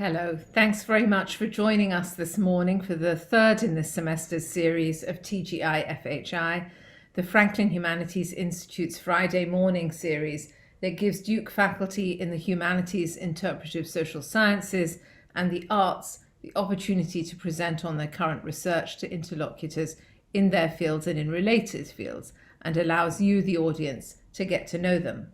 Hello, thanks very much for joining us this morning for the third in this semester's series of TGI FHI, the Franklin Humanities Institute's Friday morning series that gives Duke faculty in the Humanities, Interpretive Social Sciences, and the Arts the opportunity to present on their current research to interlocutors in their fields and in related fields, and allows you, the audience, to get to know them.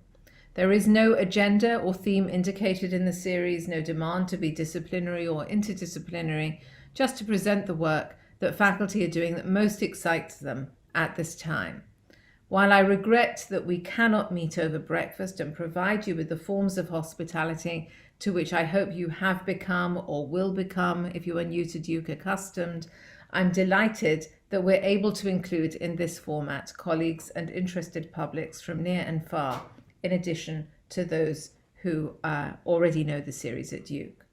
There is no agenda or theme indicated in the series, no demand to be disciplinary or interdisciplinary, just to present the work that faculty are doing that most excites them at this time. While I regret that we cannot meet over breakfast and provide you with the forms of hospitality to which I hope you have become or will become, if you are new to Duke, accustomed, I'm delighted that we're able to include in this format colleagues and interested publics from near and far, in addition to those who already know the series at Duke.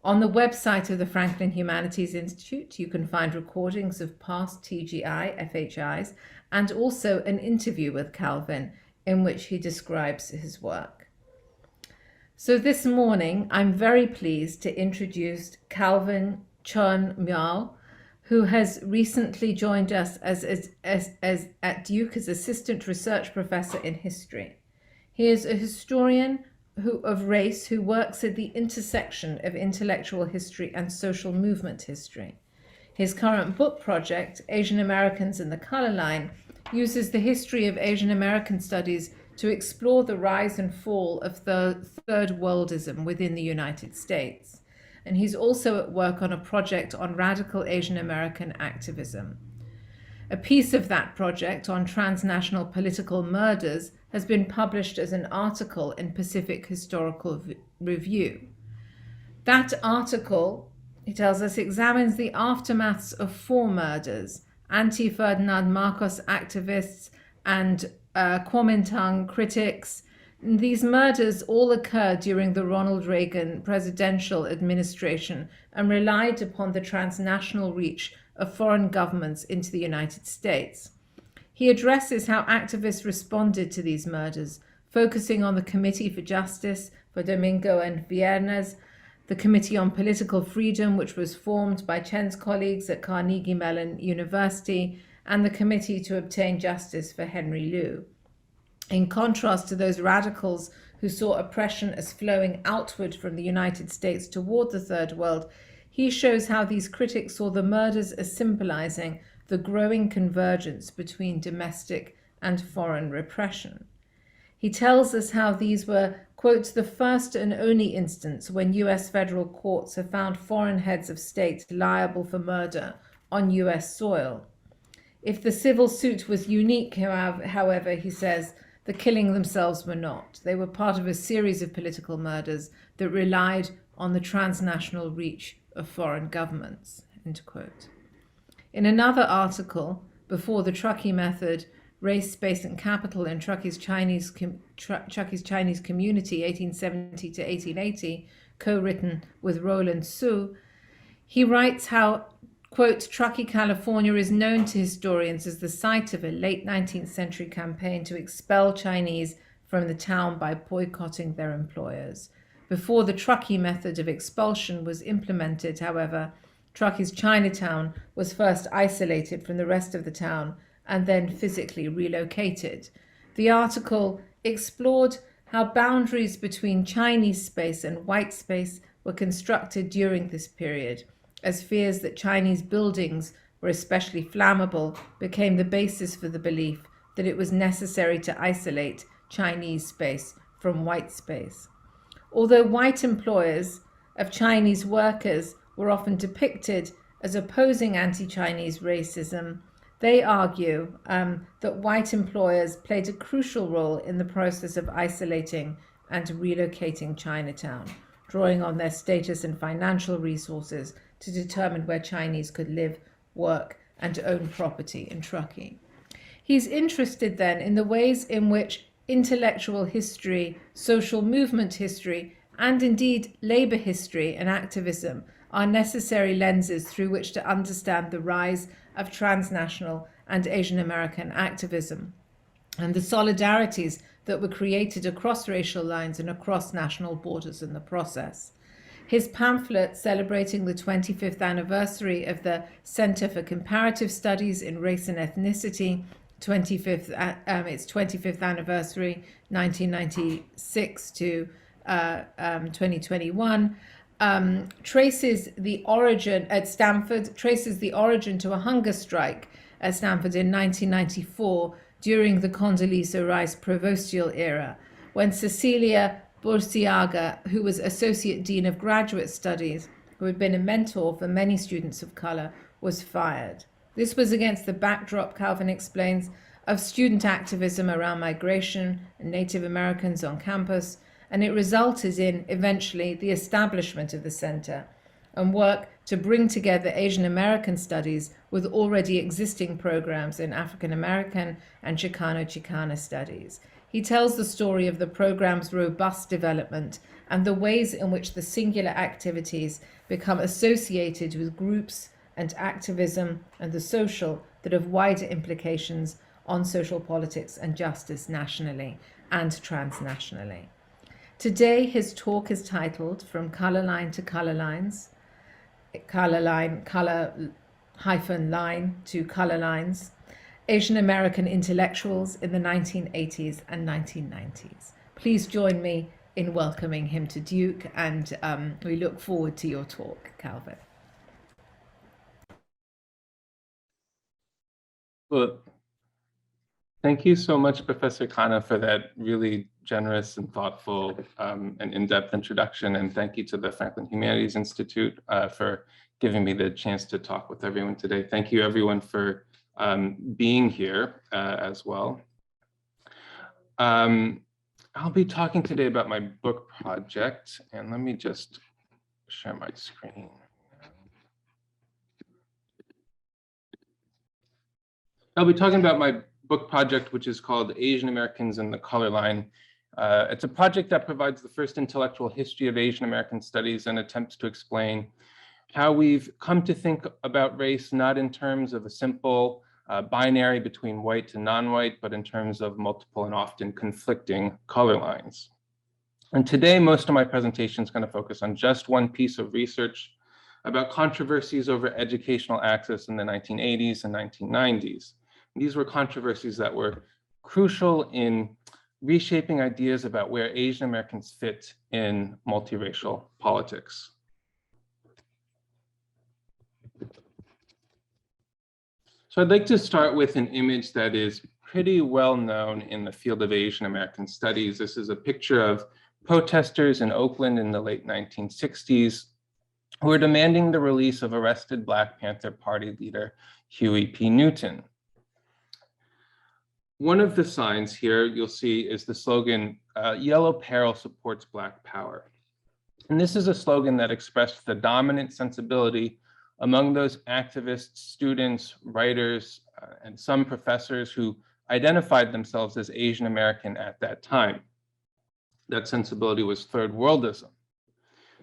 On the website of the Franklin Humanities Institute, you can find recordings of past TGI FHIs and also an interview with Calvin in which he describes his work. So this morning, I'm very pleased to introduce Calvin Cheung-Miaw, who has recently joined us as at Duke as Assistant Research Professor in History. He is a historian of race who works at the intersection of intellectual history and social movement history. His current book project, Asian Americans and the Color Line, uses the history of Asian American studies to explore the rise and fall of the Third Worldism within the United States. And he's also at work on a project on radical Asian American activism. A piece of that project on transnational political murders has been published as an article in Pacific Historical Review. That article, he tells us, examines the aftermaths of 4 murders, anti-Ferdinand Marcos activists and Kuomintang critics. These murders all occurred during the Ronald Reagan presidential administration and relied upon the transnational reach of foreign governments into the United States. He addresses how activists responded to these murders, focusing on the Committee for Justice for Domingo and Viernes, the Committee on Political Freedom, which was formed by Chen's colleagues at Carnegie Mellon University, and the Committee to Obtain Justice for Henry Liu. In contrast to those radicals who saw oppression as flowing outward from the United States toward the Third World, he shows how these critics saw the murders as symbolizing the growing convergence between domestic and foreign repression. He tells us how these were, quote, the first and only instance when US federal courts have found foreign heads of state liable for murder on US soil. If the civil suit was unique, however, he says, the killing themselves were not. They were part of a series of political murders that relied on the transnational reach of foreign governments, end quote. In another article, Before the Truckee Method, Race, Space and Capital in Truckee's Chinese Community, 1870 to 1880, co-written with Roland Su, he writes how, quote, Truckee, California is known to historians as the site of a late 19th century campaign to expel Chinese from the town by boycotting their employers. Before the Truckee method of expulsion was implemented, however, Truckee's Chinatown was first isolated from the rest of the town and then physically relocated. The article explored how boundaries between Chinese space and white space were constructed during this period, as fears that Chinese buildings were especially flammable became the basis for the belief that it was necessary to isolate Chinese space from white space. Although white employers of Chinese workers were often depicted as opposing anti-Chinese racism, they argue that white employers played a crucial role in the process of isolating and relocating Chinatown, drawing on their status and financial resources to determine where Chinese could live, work, and own property in Truckee. He's interested then in the ways in which intellectual history, social movement history, and indeed labor history and activism are necessary lenses through which to understand the rise of transnational and Asian American activism and the solidarities that were created across racial lines and across national borders in the process. His pamphlet celebrating the 25th anniversary of the Center for Comparative Studies in Race and Ethnicity, its 25th anniversary, 1996 to 2021, traces the origin to a hunger strike at Stanford in 1994 during the Condoleezza Rice provostial era, when Cecilia Burciaga, who was Associate Dean of Graduate Studies, who had been a mentor for many students of color, was fired. This was against the backdrop, Calvin explains, of student activism around migration and Native Americans on campus, and it resulted in, eventually, the establishment of the center and work to bring together Asian American studies with already existing programs in African American and Chicano studies. He tells the story of the program's robust development and the ways in which the singular activities become associated with groups and activism and the social that have wider implications on social politics and justice nationally and transnationally. Today, his talk is titled From Colorline to Colorlines, color-line to Colorlines, Asian American intellectuals in the 1980s and 1990s. Please join me in welcoming him to Duke, and we look forward to your talk, Calvin. Well, thank you so much, Professor Khanna, for that really generous and thoughtful and in-depth introduction. And thank you to the Franklin Humanities Institute for giving me the chance to talk with everyone today. Thank you, everyone, for being here as well. I'll be talking today about my book project, and let me just share my screen. I'll be talking about my book project, which is called Asian Americans in the Color Line. It's a project that provides the first intellectual history of Asian American studies and attempts to explain how we've come to think about race, not in terms of a simple binary between white and non-white, but in terms of multiple and often conflicting color lines. And today, most of my presentation is going to focus on just one piece of research about controversies over educational access in the 1980s and 1990s. These were controversies that were crucial in reshaping ideas about where Asian Americans fit in multiracial politics. So I'd like to start with an image that is pretty well known in the field of Asian American studies. This is a picture of protesters in Oakland in the late 1960s who were demanding the release of arrested Black Panther Party leader Huey P. Newton. One of the signs here you'll see is the slogan, "Yellow Peril supports Black power." And this is a slogan that expressed the dominant sensibility among those activists, students, writers, and some professors who identified themselves as Asian American at that time. That sensibility was Third Worldism.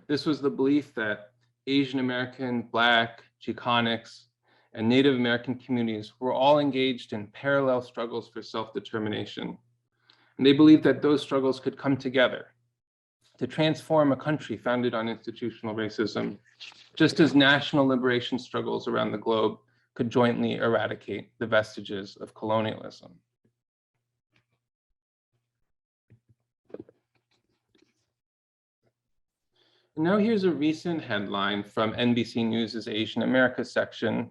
This was the belief that Asian American, Black, Chicanics, and Native American communities were all engaged in parallel struggles for self-determination. And they believed that those struggles could come together to transform a country founded on institutional racism, just as national liberation struggles around the globe could jointly eradicate the vestiges of colonialism. And now here's a recent headline from NBC News' Asian America section.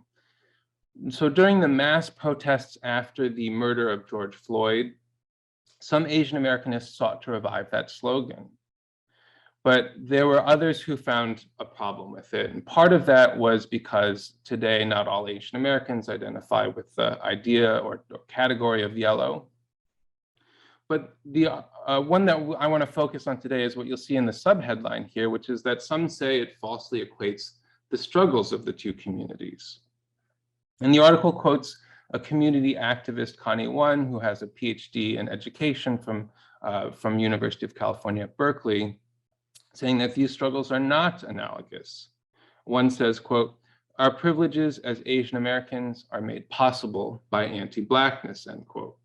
So during the mass protests after the murder of George Floyd, some Asian Americanists sought to revive that slogan. But there were others who found a problem with it. And part of that was because today, not all Asian Americans identify with the idea or category of yellow. But the one that I want to focus on today is what you'll see in the subheadline here, which is that some say it falsely equates the struggles of the two communities. And the article quotes a community activist, Connie Won, who has a PhD in education from University of California at Berkeley, saying that these struggles are not analogous. One says, quote, "Our privileges as Asian Americans are made possible by anti-Blackness," end quote.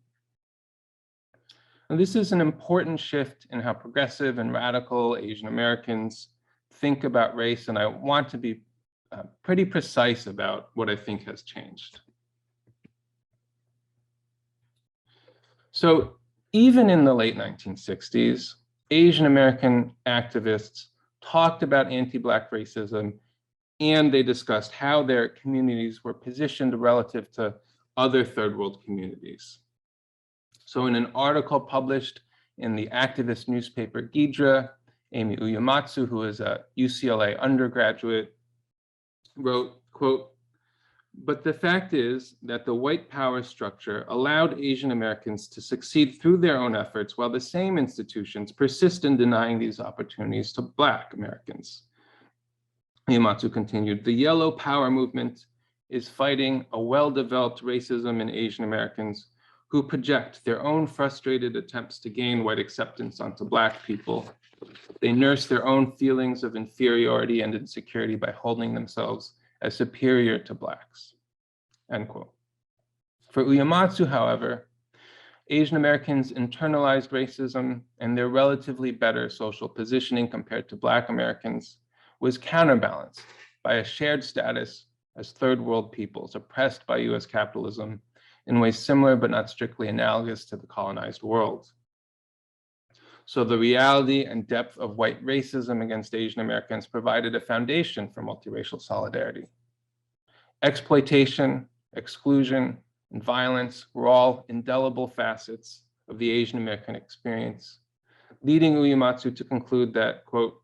And this is an important shift in how progressive and radical Asian Americans think about race, and I want to be pretty precise about what I think has changed. So even in the late 1960s, Asian American activists talked about anti-Black racism, and they discussed how their communities were positioned relative to other third world communities. So in an article published in the activist newspaper Gidra, Amy Uematsu, who is a UCLA undergraduate, wrote, quote, "But the fact is that the white power structure allowed Asian Americans to succeed through their own efforts, while the same institutions persist in denying these opportunities to Black Americans." Uematsu continued, "The yellow power movement is fighting a well-developed racism in Asian Americans who project their own frustrated attempts to gain white acceptance onto Black people. They nurse their own feelings of inferiority and insecurity by holding themselves as superior to Blacks," end quote. For Uematsu, however, Asian Americans' internalized racism and their relatively better social positioning compared to Black Americans was counterbalanced by a shared status as third world peoples oppressed by US capitalism in ways similar but not strictly analogous to the colonized world. So the reality and depth of white racism against Asian Americans provided a foundation for multiracial solidarity. Exploitation, exclusion, and violence were all indelible facets of the Asian American experience, leading Uematsu to conclude that, quote,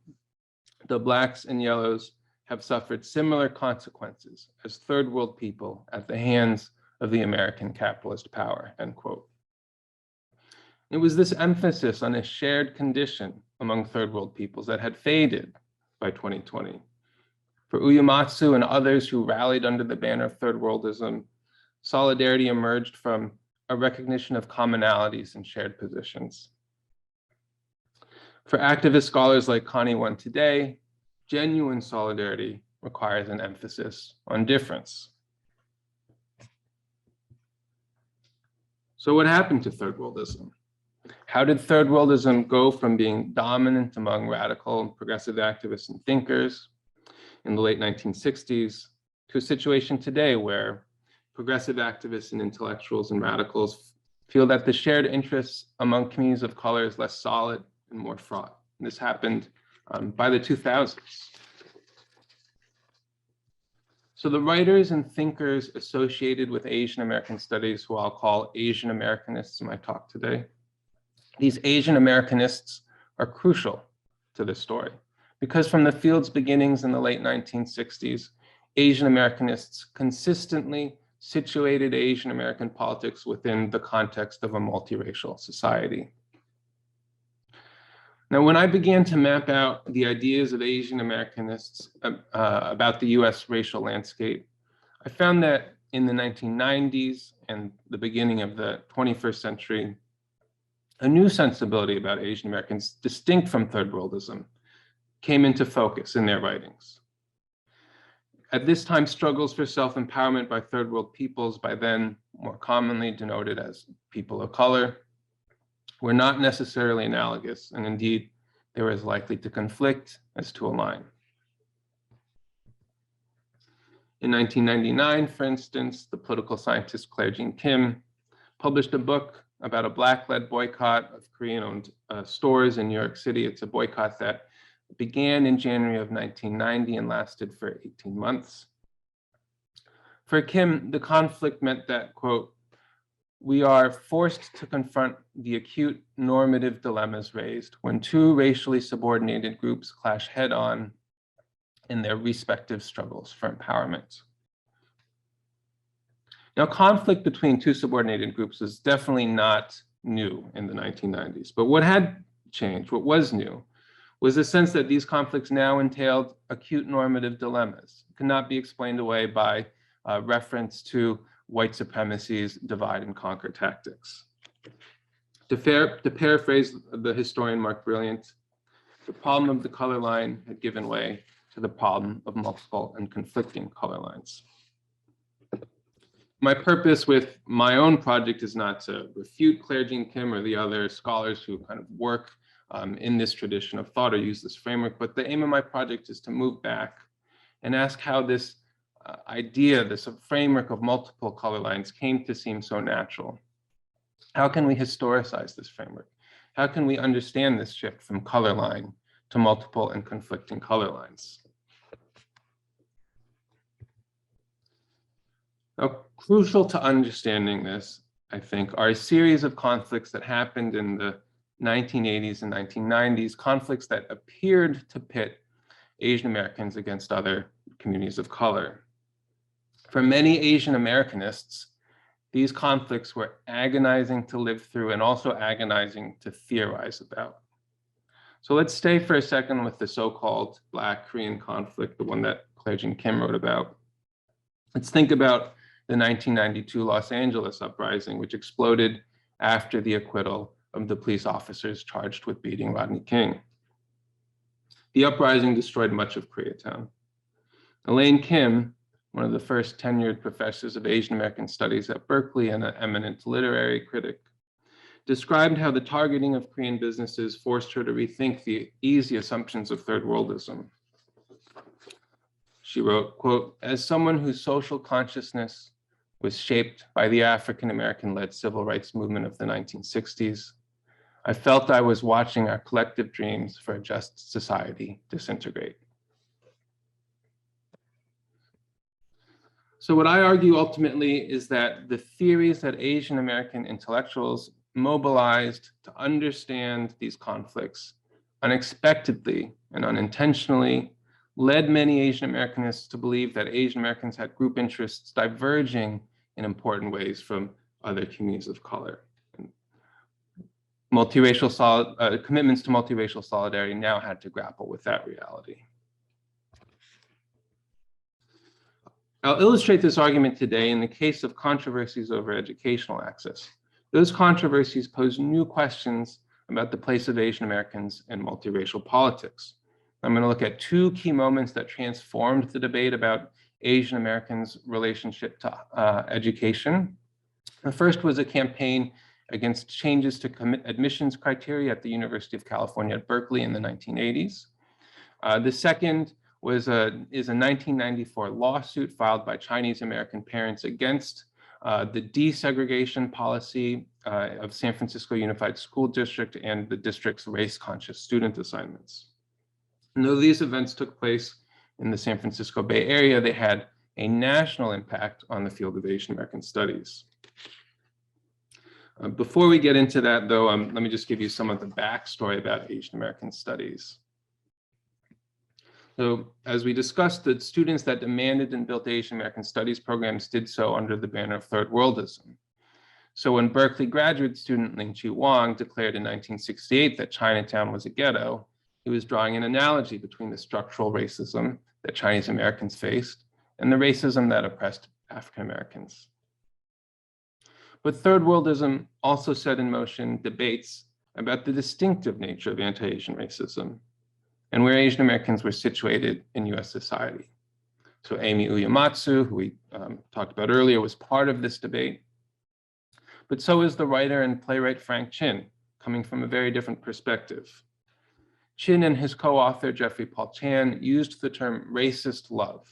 "The Blacks and Yellows have suffered similar consequences as third world people at the hands of the American capitalist power," end quote. It was this emphasis on a shared condition among third world peoples that had faded by 2020. For Uematsu and others who rallied under the banner of Third Worldism, solidarity emerged from a recognition of commonalities and shared positions. For activist scholars like Connie Won today, genuine solidarity requires an emphasis on difference. So what happened to Third Worldism? How did Third Worldism go from being dominant among radical and progressive activists and thinkers in the late 1960s to a situation today where progressive activists and intellectuals and radicals feel that the shared interests among communities of color is less solid and more fraught? And this happened by the 2000s. So the writers and thinkers associated with Asian American studies, who I'll call Asian Americanists in my talk today, these Asian Americanists are crucial to this story, because from the field's beginnings in the late 1960s, Asian Americanists consistently situated Asian American politics within the context of a multiracial society. Now, when I began to map out the ideas of Asian Americanists about the US racial landscape, I found that in the 1990s and the beginning of the 21st century, a new sensibility about Asian Americans, distinct from Third Worldism, came into focus in their writings. At this time, struggles for self-empowerment by third world peoples, by then more commonly denoted as people of color, were not necessarily analogous, and indeed, they were as likely to conflict as to align. In 1999, for instance, the political scientist Claire Jean Kim published a book about a Black-led boycott of Korean-owned stores in New York City. It's a boycott that began in January of 1990 and lasted for 18 months. For Kim, the conflict meant that, quote, "We are forced to confront the acute normative dilemmas raised when two racially subordinated groups clash head-on in their respective struggles for empowerment." Now, conflict between two subordinated groups was definitely not new in the 1990s, but what had changed, what was new, was the sense that these conflicts now entailed acute normative dilemmas. It could not be explained away by reference to white supremacy's divide and conquer tactics. To paraphrase the historian Mark Brilliant, the problem of the color line had given way to the problem of multiple and conflicting color lines. My purpose with my own project is not to refute Claire Jean Kim or the other scholars who kind of work in this tradition of thought or use this framework. But the aim of my project is to move back and ask how this idea, this framework of multiple color lines came to seem so natural. How can we historicize this framework? How can we understand this shift from color line to multiple and conflicting color lines? Now, crucial to understanding this, I think, are a series of conflicts that happened in the 1980s and 1990s, conflicts that appeared to pit Asian Americans against other communities of color. For many Asian Americanists, these conflicts were agonizing to live through and also agonizing to theorize about. So let's stay for a second with the so-called Black Korean conflict, the one that Claire Jean Kim wrote about. Let's think about the 1992 Los Angeles uprising, which exploded after the acquittal of the police officers charged with beating Rodney King. The uprising destroyed much of Koreatown. Elaine Kim, one of the first tenured professors of Asian American studies at Berkeley and an eminent literary critic, described how the targeting of Korean businesses forced her to rethink the easy assumptions of Third Worldism. She wrote, quote, "As someone whose social consciousness was shaped by the African-American-led civil rights movement of the 1960s, I felt I was watching our collective dreams for a just society disintegrate." So what I argue ultimately is that the theories that Asian American intellectuals mobilized to understand these conflicts unexpectedly and unintentionally led many Asian Americanists to believe that Asian Americans had group interests diverging in important ways from other communities of color. Commitments to multiracial solidarity now had to grapple with that reality. I'll illustrate this argument today in the case of controversies over educational access. Those controversies pose new questions about the place of Asian Americans in multiracial politics. I'm going to look at two key moments that transformed the debate about Asian Americans' relationship to education. The first was a campaign against changes to admissions criteria at the University of California at Berkeley in the 1980s. The second is a 1994 lawsuit filed by Chinese American parents against the desegregation policy of San Francisco Unified School District and the district's race-conscious student assignments. And though these events took place in the San Francisco Bay Area, they had a national impact on the field of Asian American studies. Before we get into that, though, let me just give you some of the backstory about Asian American studies. So as we discussed, the students that demanded and built Asian American studies programs did so under the banner of Third Worldism. So when Berkeley graduate student Ling-Chi Wang declared in 1968 that Chinatown was a ghetto, he was drawing an analogy between the structural racism that Chinese Americans faced and the racism that oppressed African Americans. But Third Worldism also set in motion debates about the distinctive nature of anti-Asian racism and where Asian Americans were situated in US society. So Amy Uematsu, who we talked about earlier, was part of this debate. But so is the writer and playwright Frank Chin, coming from a very different perspective. Chin and his co-author, Jeffrey Paul Chan, used the term racist love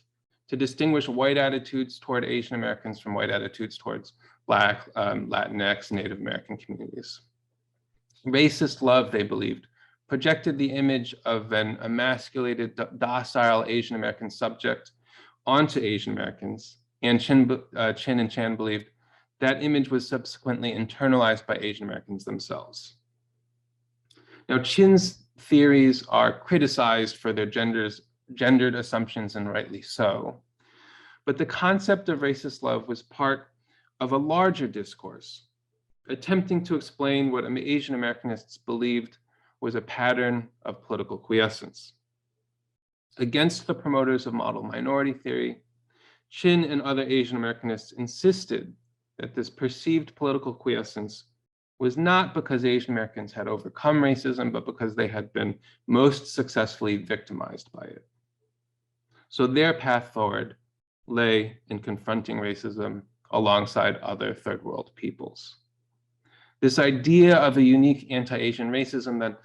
to distinguish white attitudes toward Asian Americans from white attitudes towards Black, Latinx, Native American communities. Racist love, they believed, projected the image of an emasculated, docile Asian American subject onto Asian Americans, and Chin and Chan believed that image was subsequently internalized by Asian Americans themselves. Now, Chin's theories are criticized for their gendered assumptions, and rightly so. But the concept of racist love was part of a larger discourse, attempting to explain what Asian Americanists believed was a pattern of political quiescence. Against the promoters of model minority theory, Chin and other Asian Americanists insisted that this perceived political quiescence was not because Asian Americans had overcome racism, but because they had been most successfully victimized by it. So their path forward lay in confronting racism alongside other third world peoples. This idea of a unique anti-Asian racism that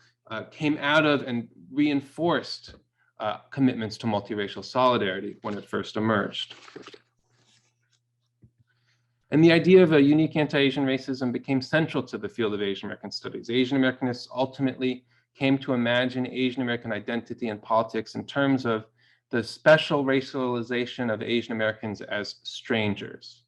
came out of and reinforced commitments to multiracial solidarity when it first emerged. And the idea of a unique anti-Asian racism became central to the field of Asian American studies. Asian Americanists ultimately came to imagine Asian American identity and politics in terms of the special racialization of Asian Americans as strangers.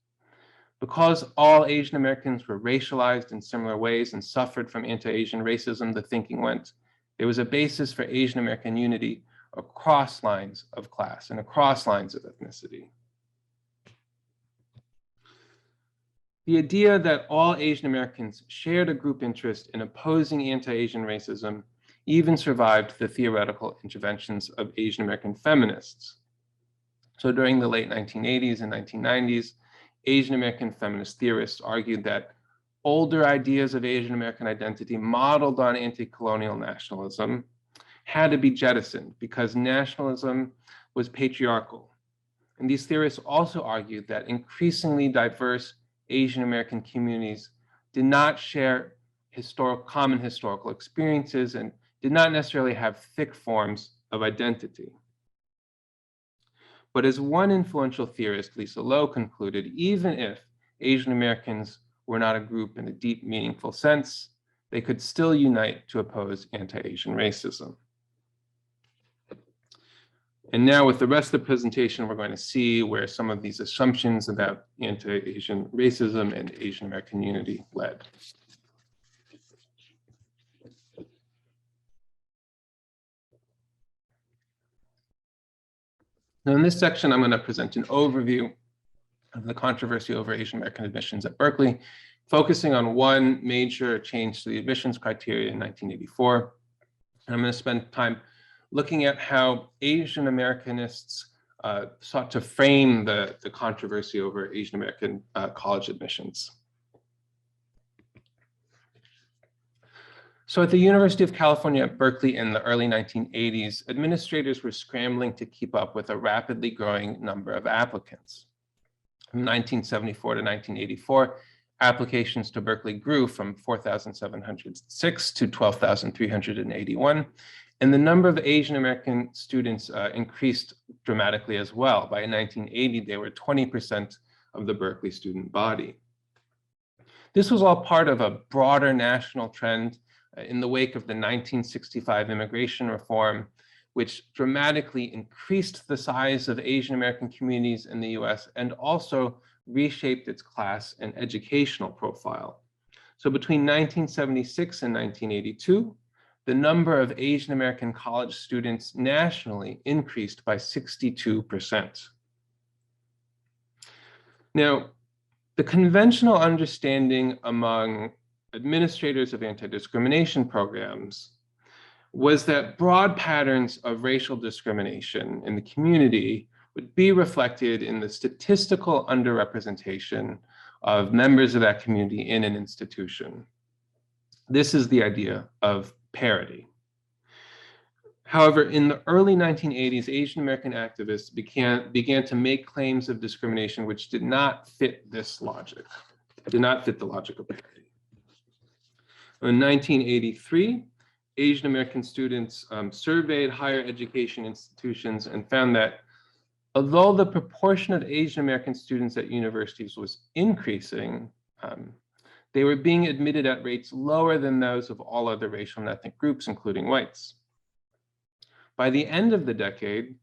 Because all Asian Americans were racialized in similar ways and suffered from anti-Asian racism, the thinking went, there was a basis for Asian American unity across lines of class and across lines of ethnicity. The idea that all Asian Americans shared a group interest in opposing anti-Asian racism even survived the theoretical interventions of Asian American feminists. So during the late 1980s and 1990s, Asian American feminist theorists argued that older ideas of Asian American identity modeled on anti-colonial nationalism had to be jettisoned because nationalism was patriarchal. And these theorists also argued that increasingly diverse Asian American communities did not share common historical experiences and did not necessarily have thick forms of identity. But as one influential theorist, Lisa Lowe, concluded, even if Asian Americans were not a group in a deep, meaningful sense, they could still unite to oppose anti-Asian racism. And now with the rest of the presentation, we're going to see where some of these assumptions about anti-Asian racism and Asian American unity led. Now in this section, I'm going to present an overview of the controversy over Asian American admissions at Berkeley, focusing on one major change to the admissions criteria in 1984. And I'm going to spend time looking at how Asian Americanists sought to frame the controversy over Asian American college admissions. So at the University of California at Berkeley in the early 1980s, administrators were scrambling to keep up with a rapidly growing number of applicants. From 1974 to 1984, applications to Berkeley grew from 4,706 to 12,381. And the number of Asian American students increased dramatically as well. By 1980, they were 20% of the Berkeley student body. This was all part of a broader national trend in the wake of the 1965 immigration reform, which dramatically increased the size of Asian American communities in the US and also reshaped its class and educational profile. So between 1976 and 1982, the number of Asian American college students nationally increased by 62%. Now, the conventional understanding among administrators of anti-discrimination programs was that broad patterns of racial discrimination in the community would be reflected in the statistical underrepresentation of members of that community in an institution. This is the idea of parity. However, in the early 1980s, Asian American activists began to make claims of discrimination which did not fit this logic, did not fit the logic of parity. In 1983, Asian American students surveyed higher education institutions and found that although the proportion of Asian American students at universities was increasing, they were being admitted at rates lower than those of all other racial and ethnic groups, including whites. By the end of the decade,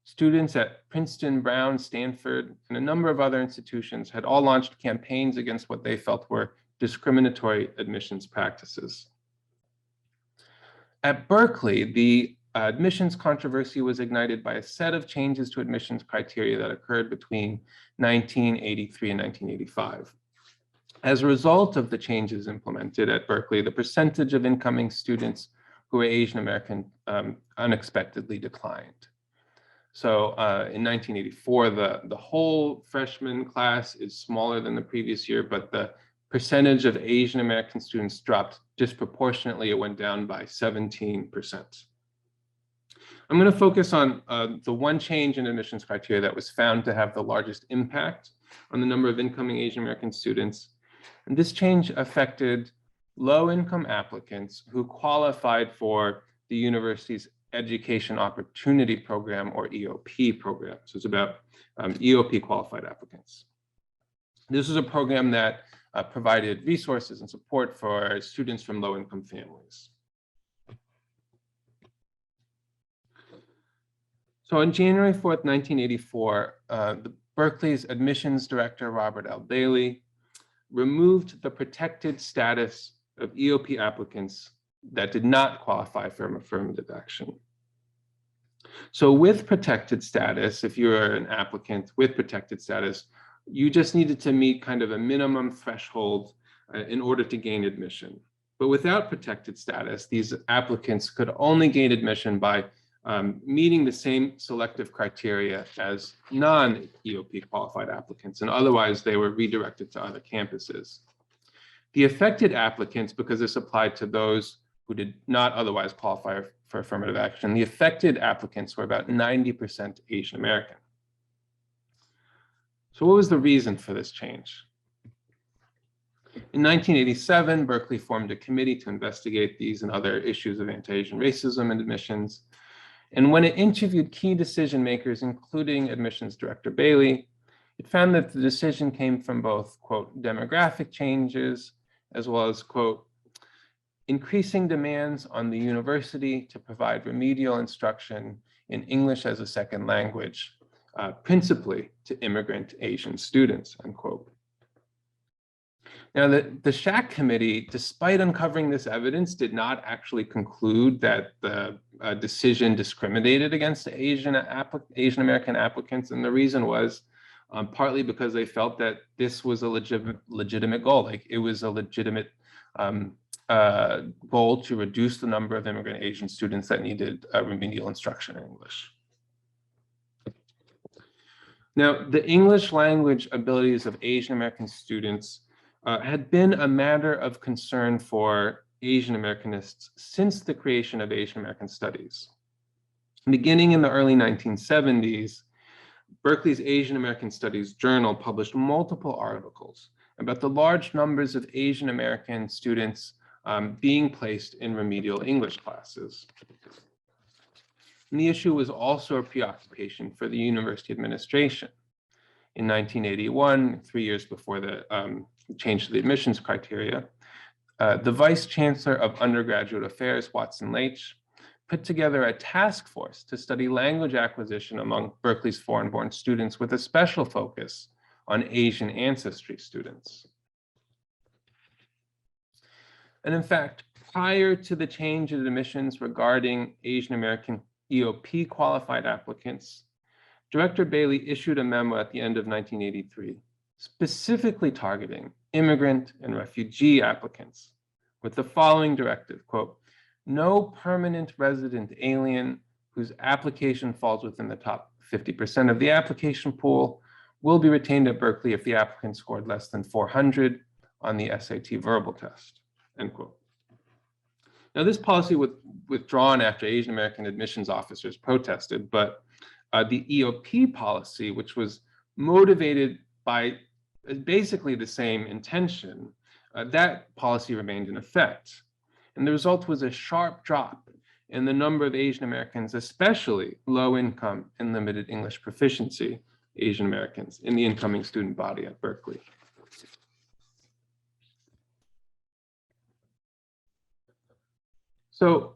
students at Princeton, Brown, Stanford, and a number of other institutions had all launched campaigns against what they felt were discriminatory admissions practices. At Berkeley, the admissions controversy was ignited by a set of changes to admissions criteria that occurred between 1983 and 1985. As a result of the changes implemented at Berkeley, the percentage of incoming students who were Asian American unexpectedly declined. So in 1984, the whole freshman class is smaller than the previous year, but the percentage of Asian American students dropped disproportionately. It went down by 17%. I'm going to focus on the one change in admissions criteria that was found to have the largest impact on the number of incoming Asian American students. And this change affected low-income applicants who qualified for the university's Education Opportunity Program, or EOP program. So it's about EOP qualified applicants. This is a program that provided resources and support for students from low-income families. So on January 4th, 1984, Berkeley's admissions director, Robert L. Bailey, removed the protected status of EOP applicants that did not qualify for affirmative action. So with protected status, if you're an applicant with protected status, you just needed to meet kind of a minimum threshold in order to gain admission. But without protected status, these applicants could only gain admission by meeting the same selective criteria as non-EOP qualified applicants, and otherwise they were redirected to other campuses. The affected applicants, because this applied to those who did not otherwise qualify for affirmative action, the affected applicants were about 90% Asian American. So what was the reason for this change? In 1987, Berkeley formed a committee to investigate these and other issues of anti-Asian racism and admissions. And when it interviewed key decision makers, including admissions director Bailey, it found that the decision came from both, quote, demographic changes, as well as, quote, increasing demands on the university to provide remedial instruction in English as a second language, principally to immigrant Asian students, unquote. Now, the SHAC committee, despite uncovering this evidence, did not actually conclude that the decision discriminated against Asian American applicants. And the reason was partly because they felt that this was a legitimate goal. Like, it was a legitimate goal to reduce the number of immigrant Asian students that needed remedial instruction in English. Now, the English language abilities of Asian American students had been a matter of concern for Asian Americanists since the creation of Asian American Studies. Beginning in the early 1970s, Berkeley's Asian American Studies Journal published multiple articles about the large numbers of Asian American students being placed in remedial English classes. And the issue was also a preoccupation for the university administration. In 1981, 3 years before the change to the admissions criteria, the Vice Chancellor of Undergraduate Affairs, Watson Leitch, put together a task force to study language acquisition among Berkeley's foreign-born students with a special focus on Asian ancestry students. And in fact, prior to the change in admissions regarding Asian American EOP qualified applicants, Director Bailey issued a memo at the end of 1983, specifically targeting immigrant and refugee applicants with the following directive, quote, no permanent resident alien whose application falls within the top 50% of the application pool will be retained at Berkeley if the applicant scored less than 400 on the SAT verbal test, end quote. Now, this policy was withdrawn after Asian American admissions officers protested, but the EOP policy, which was motivated by basically the same intention, that policy remained in effect. And the result was a sharp drop in the number of Asian Americans, especially low income and limited English proficiency Asian Americans in the incoming student body at Berkeley. So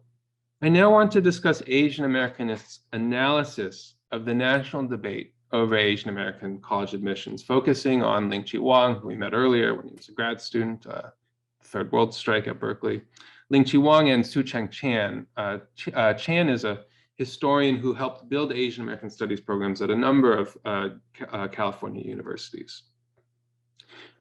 I now want to discuss Asian Americanists' analysis of the national debate over Asian American college admissions, focusing on Ling-Chi Wang, who we met earlier when he was a grad student, Third World strike at Berkeley. Ling-Chi Wang and Su-Cheng Chan. Chan is a historian who helped build Asian American studies programs at a number of California universities.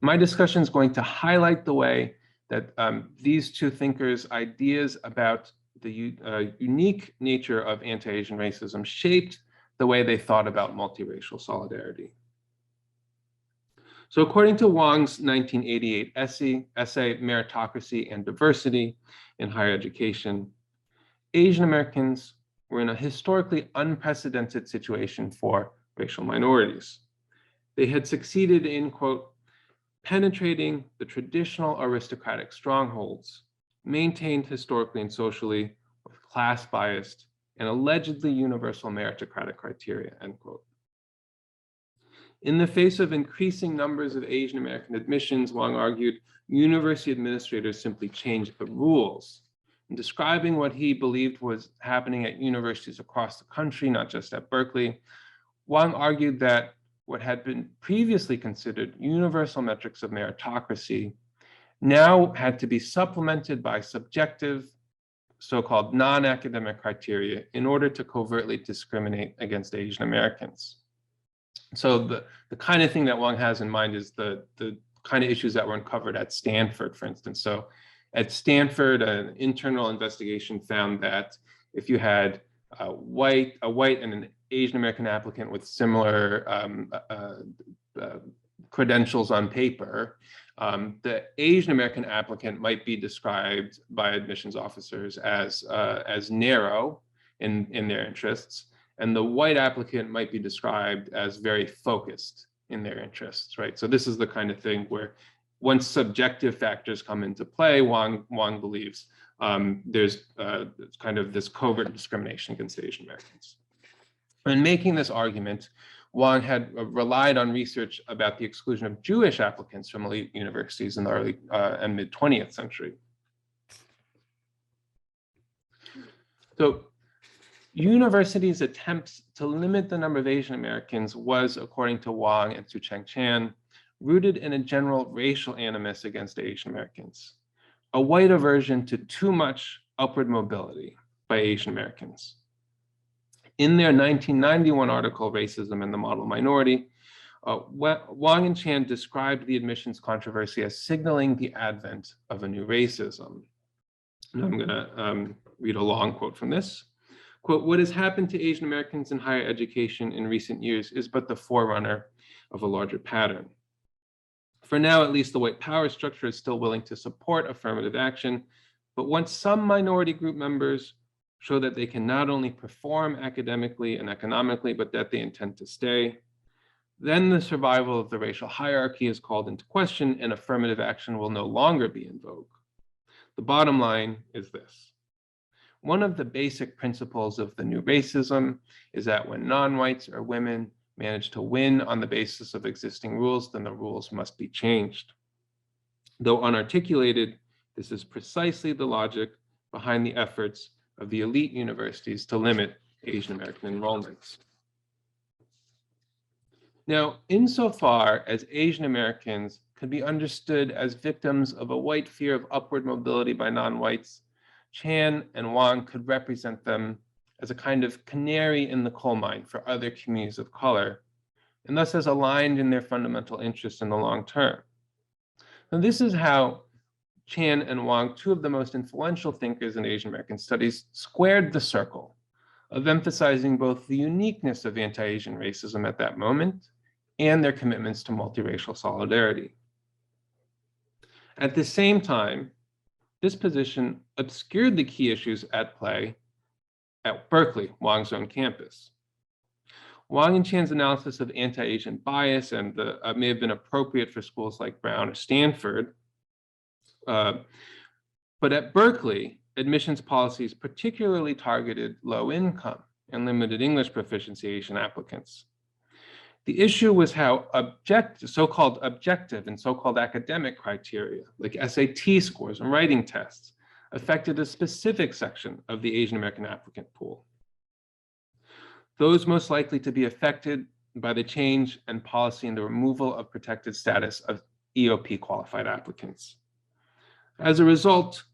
My discussion is going to highlight the way that these two thinkers' ideas about the unique nature of anti-Asian racism shaped the way they thought about multiracial solidarity. So according to Wang's 1988 essay, Meritocracy and Diversity in Higher Education, Asian Americans were in a historically unprecedented situation for racial minorities. They had succeeded in, quote, penetrating the traditional aristocratic strongholds maintained historically and socially with class-biased and allegedly universal meritocratic criteria, end quote. In the face of increasing numbers of Asian American admissions, Wang argued university administrators simply changed the rules. In describing what he believed was happening at universities across the country, not just at Berkeley, Wang argued that what had been previously considered universal metrics of meritocracy now had to be supplemented by subjective, so-called non-academic criteria in order to covertly discriminate against Asian Americans. So the kind of thing that Wang has in mind is the kind of issues that were uncovered at Stanford, for instance. So at Stanford, an internal investigation found that if you had a white and an Asian American applicant with similar credentials on paper, the Asian American applicant might be described by admissions officers as narrow in their interests, and the white applicant might be described as very focused in their interests, right? So this is the kind of thing where once subjective factors come into play, Wang believes there's kind of this covert discrimination against Asian Americans. In making this argument, Wang had relied on research about the exclusion of Jewish applicants from elite universities in the early and mid 20th century. So universities' attempts to limit the number of Asian Americans was, according to Wang and Tsu-Cheng Chan, rooted in a general racial animus against Asian Americans, a white aversion to too much upward mobility by Asian Americans. In their 1991 article, Racism and the Model Minority, Wang and Chan described the admissions controversy as signaling the advent of a new racism. And I'm going to read a long quote from this. Quote, "What has happened to Asian Americans in higher education in recent years is but the forerunner of a larger pattern. For now, at least, the white power structure is still willing to support affirmative action, but once some minority group members show that they can not only perform academically and economically, but that they intend to stay, then the survival of the racial hierarchy is called into question and affirmative action will no longer be in vogue. The bottom line is this. One of the basic principles of the new racism is that when non-whites or women manage to win on the basis of existing rules, then the rules must be changed. Though unarticulated, this is precisely the logic behind the efforts of the elite universities to limit Asian American enrollments." Now, insofar as Asian Americans could be understood as victims of a white fear of upward mobility by non-whites, Chan and Wang could represent them as a kind of canary in the coal mine for other communities of color, and thus as aligned in their fundamental interests in the long term. Now, this is how Chan and Wang, two of the most influential thinkers in Asian American studies, squared the circle of emphasizing both the uniqueness of anti-Asian racism at that moment and their commitments to multiracial solidarity. At the same time, this position obscured the key issues at play at Berkeley, Wang's own campus. Wang and Chan's analysis of anti-Asian bias and may have been appropriate for schools like Brown or Stanford, but at Berkeley, admissions policies particularly targeted low-income and limited English proficiency Asian applicants. The issue was how so-called objective and so-called academic criteria, like SAT scores and writing tests, affected a specific section of the Asian American applicant pool. Those most likely to be affected by the change and policy in the removal of protected status of EOP qualified applicants. As a result,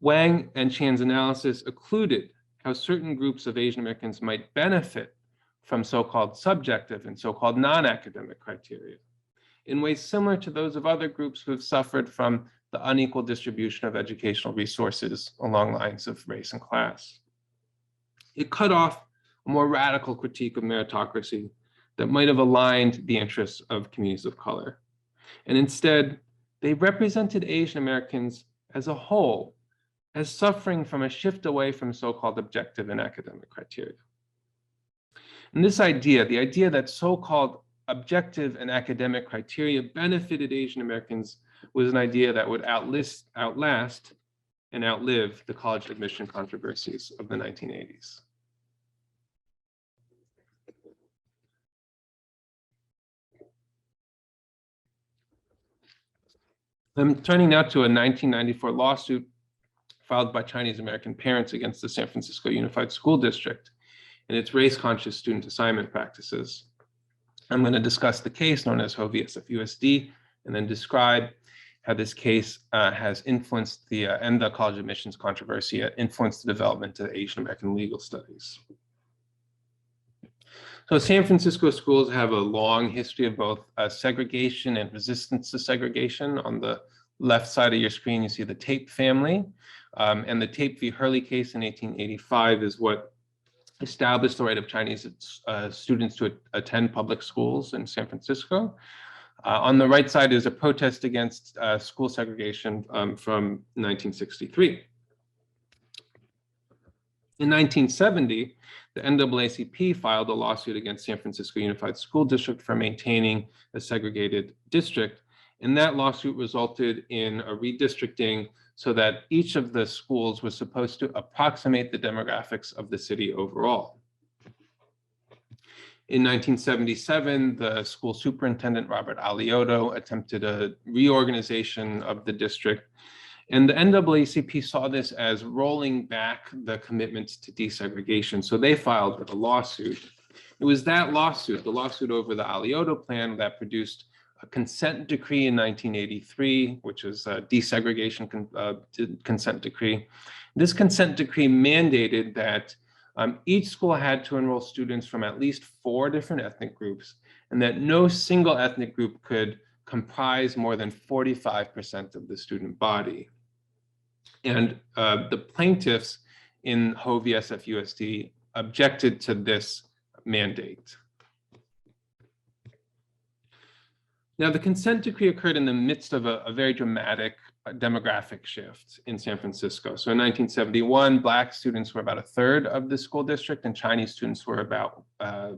Wang and Chan's analysis occluded how certain groups of Asian Americans might benefit from so-called subjective and so-called non-academic criteria in ways similar to those of other groups who have suffered from the unequal distribution of educational resources along lines of race and class. It cut off a more radical critique of meritocracy that might have aligned the interests of communities of color. And instead, they represented Asian Americans as a whole as suffering from a shift away from so-called objective and academic criteria. And this idea, the idea that so-called objective and academic criteria benefited Asian Americans was an idea that would outlast and outlive the college admission controversies of the 1980s. I'm turning now to a 1994 lawsuit filed by Chinese American parents against the San Francisco Unified School District and its race-conscious student assignment practices. I'm going to discuss the case known as HO-VSF-USD and then describe how this case has influenced the college admissions controversy, influenced the development of Asian American legal studies. So San Francisco schools have a long history of both segregation and resistance to segregation. On the left side of your screen, you see the Tate family. And the Tate v. Hurley case in 1885 is what established the right of Chinese students to attend public schools in San Francisco. On the right side is a protest against school segregation from 1963. In 1970, the NAACP filed a lawsuit against San Francisco Unified School District for maintaining a segregated district. And that lawsuit resulted in a redistricting so that each of the schools was supposed to approximate the demographics of the city overall. In 1977, the school superintendent, Robert Alioto, attempted a reorganization of the district. And the NAACP saw this as rolling back the commitments to desegregation. So they filed a lawsuit. It was that lawsuit, the lawsuit over the Alioto plan, that produced a consent decree in 1983, which is a desegregation consent decree. This consent decree mandated that each school had to enroll students from at least 4 different ethnic groups, and that no single ethnic group could comprise more than 45% of the student body. And the plaintiffs in HO-VSF-USD objected to this mandate. Now, the consent decree occurred in the midst of a very dramatic demographic shift in San Francisco. So in 1971, Black students were about 1/3 of the school district, and Chinese students were about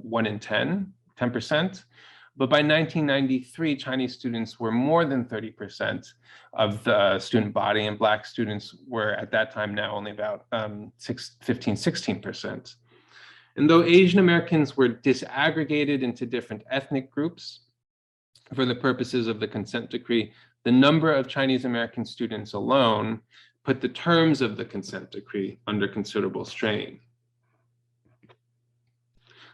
1 in 10%. But by 1993, Chinese students were more than 30% of the student body, and Black students were at that time now only about 16%. And though Asian Americans were disaggregated into different ethnic groups for the purposes of the consent decree, the number of Chinese American students alone put the terms of the consent decree under considerable strain.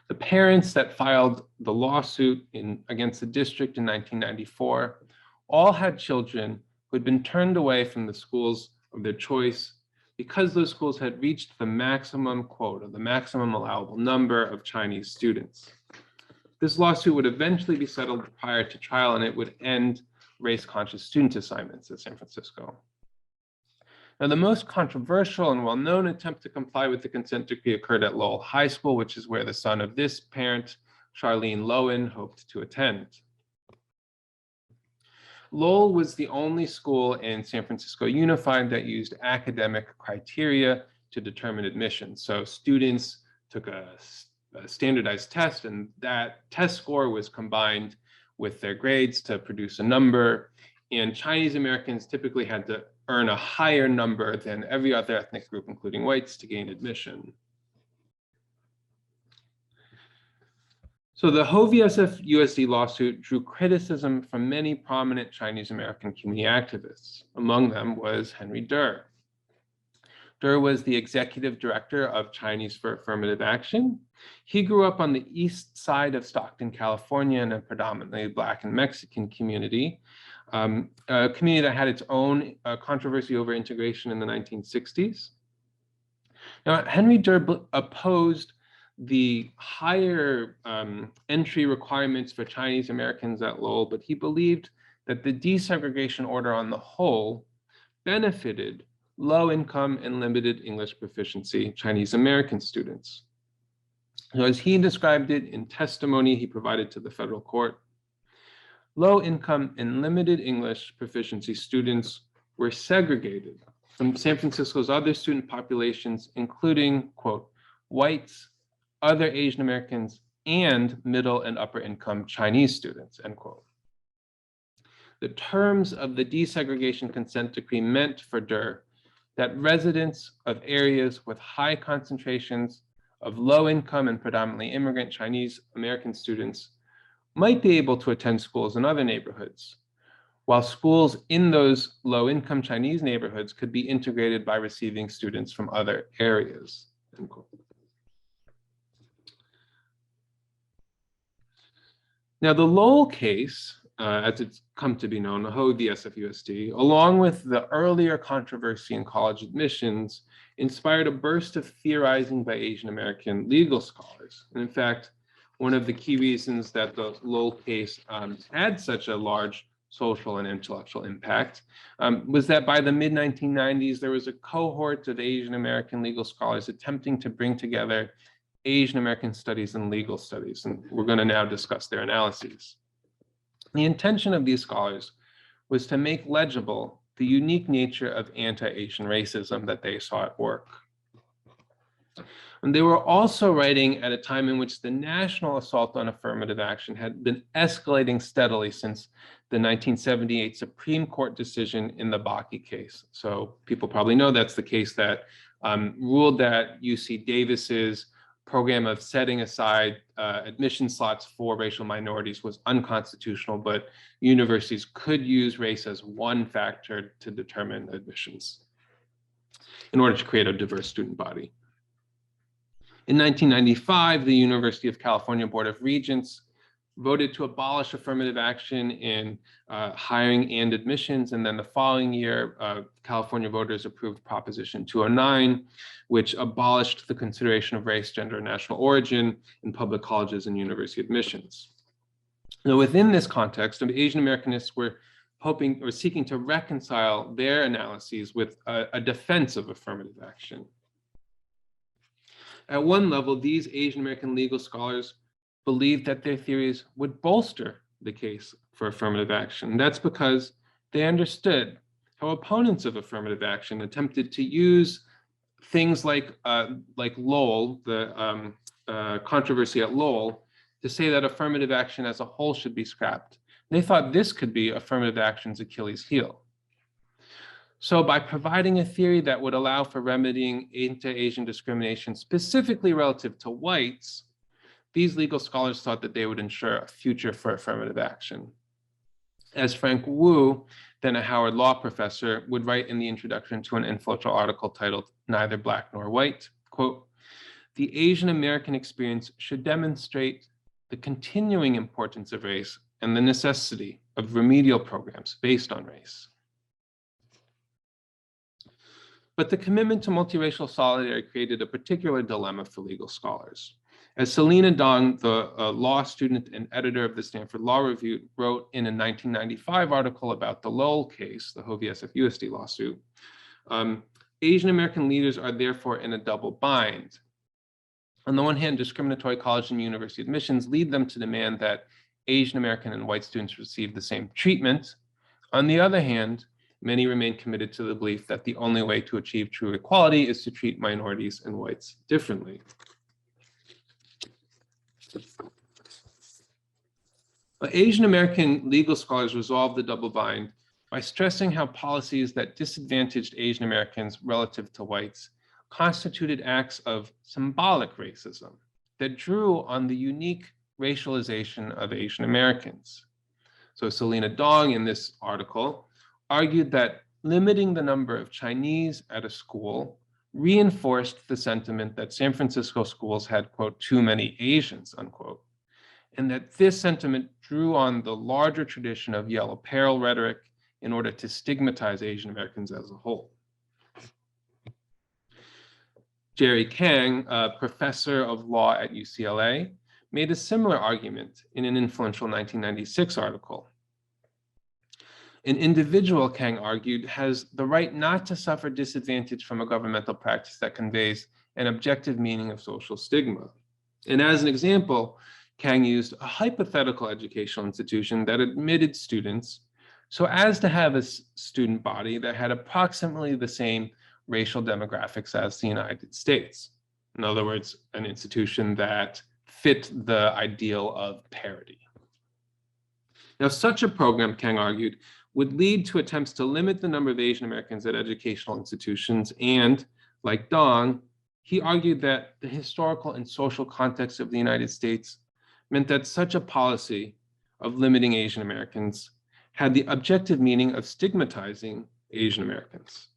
The parents that filed the lawsuit against the district in 1994 all had children who had been turned away from the schools of their choice because those schools had reached the maximum quota, the maximum allowable number of Chinese students. This lawsuit would eventually be settled prior to trial, and it would end race-conscious student assignments at San Francisco. Now, the most controversial and well-known attempt to comply with the consent decree occurred at Lowell High School, which is where the son of this parent, Charlene Lowen, hoped to attend. Lowell was the only school in San Francisco Unified that used academic criteria to determine admission. So students took a standardized test, and that test score was combined with their grades to produce a number. And Chinese Americans typically had to earn a higher number than every other ethnic group, including whites, to gain admission. So the HO-VSF-USD lawsuit drew criticism from many prominent Chinese American community activists. Among them was Henry Durr. Durr was the executive director of Chinese for Affirmative Action. He grew up on the east side of Stockton, California, in a predominantly Black and Mexican community, a community that had its own controversy over integration in the 1960s. Now, Henry Durr opposed the higher entry requirements for Chinese Americans at Lowell, but he believed that the desegregation order on the whole benefited low-income and limited English proficiency Chinese American students. So as he described it in testimony he provided to the federal court, low-income and limited English proficiency students were segregated from San Francisco's other student populations, including, quote, whites, other Asian Americans, and middle and upper income Chinese students, end quote. The terms of the desegregation consent decree meant for Der that residents of areas with high concentrations of low income and predominantly immigrant Chinese American students might be able to attend schools in other neighborhoods, while schools in those low income Chinese neighborhoods could be integrated by receiving students from other areas, end quote. Now, the Lowell case, as it's come to be known, the Ho v. SFUSD, along with the earlier controversy in college admissions, inspired a burst of theorizing by Asian American legal scholars. And in fact, one of the key reasons that the Lowell case had such a large social and intellectual impact was that by the mid-1990s, there was a cohort of Asian American legal scholars attempting to bring together Asian American studies and legal studies, and we're going to now discuss their analyses. The intention of these scholars was to make legible the unique nature of anti-Asian racism that they saw at work. And they were also writing at a time in which the national assault on affirmative action had been escalating steadily since the 1978 Supreme Court decision in the Bakke case. So people probably know that's the case that ruled that UC Davis's program of setting aside admission slots for racial minorities was unconstitutional, but universities could use race as one factor to determine admissions in order to create a diverse student body. In 1995, the University of California Board of Regents voted to abolish affirmative action in hiring and admissions. And then the following year, California voters approved Proposition 209, which abolished the consideration of race, gender, and national origin in public colleges and university admissions. Now, within this context, Asian Americanists were hoping or seeking to reconcile their analyses with a defense of affirmative action. At one level, these Asian American legal scholars believed that their theories would bolster the case for affirmative action. That's because they understood how opponents of affirmative action attempted to use things like Lowell, the controversy at Lowell, to say that affirmative action as a whole should be scrapped. They thought this could be affirmative action's Achilles heel. So by providing a theory that would allow for remedying anti-Asian discrimination specifically relative to whites, these legal scholars thought that they would ensure a future for affirmative action. As Frank Wu, then a Howard Law professor, would write in the introduction to an influential article titled "Neither Black Nor White," quote, "The Asian American experience should demonstrate the continuing importance of race and the necessity of remedial programs based on race." But the commitment to multiracial solidarity created a particular dilemma for legal scholars. As Selena Dong, the law student and editor of the Stanford Law Review, wrote in a 1995 article about the Lowell case, the Ho v. SFUSD lawsuit, Asian American leaders are therefore in a double bind. On the one hand, discriminatory college and university admissions lead them to demand that Asian American and white students receive the same treatment. On the other hand, many remain committed to the belief that the only way to achieve true equality is to treat minorities and whites differently. Asian American legal scholars resolved the double bind by stressing how policies that disadvantaged Asian Americans relative to whites constituted acts of symbolic racism that drew on the unique racialization of Asian Americans. So Selena Dong, in this article, argued that limiting the number of Chinese at a school reinforced the sentiment that San Francisco schools had, quote, too many Asians, unquote, and that this sentiment drew on the larger tradition of yellow peril rhetoric in order to stigmatize Asian Americans as a whole. Jerry Kang, a professor of law at UCLA, made a similar argument in an influential 1996 article. An individual, Kang argued, has the right not to suffer disadvantage from a governmental practice that conveys an objective meaning of social stigma. And as an example, Kang used a hypothetical educational institution that admitted students so as to have a student body that had approximately the same racial demographics as the United States. In other words, an institution that fit the ideal of parity. Now, such a program, Kang argued, would lead to attempts to limit the number of Asian Americans at educational institutions, and, like Dong, he argued that the historical and social context of the United States meant that such a policy of limiting Asian Americans had the objective meaning of stigmatizing Asian Americans.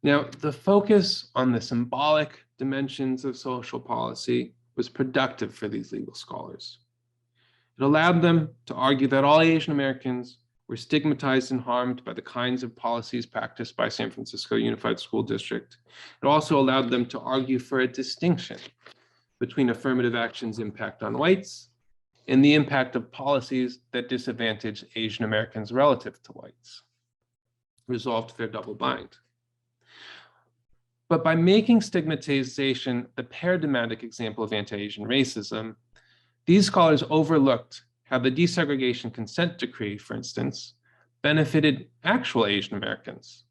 Now, the focus on the symbolic dimensions of social policy was productive for these legal scholars. It allowed them to argue that all Asian Americans were stigmatized and harmed by the kinds of policies practiced by San Francisco Unified School District. It also allowed them to argue for a distinction between affirmative action's impact on whites and the impact of policies that disadvantage Asian Americans relative to whites, resolved their double bind. But by making stigmatization the paradigmatic example of anti-Asian racism, these scholars overlooked how the desegregation consent decree, for instance, benefited actual Asian Americans,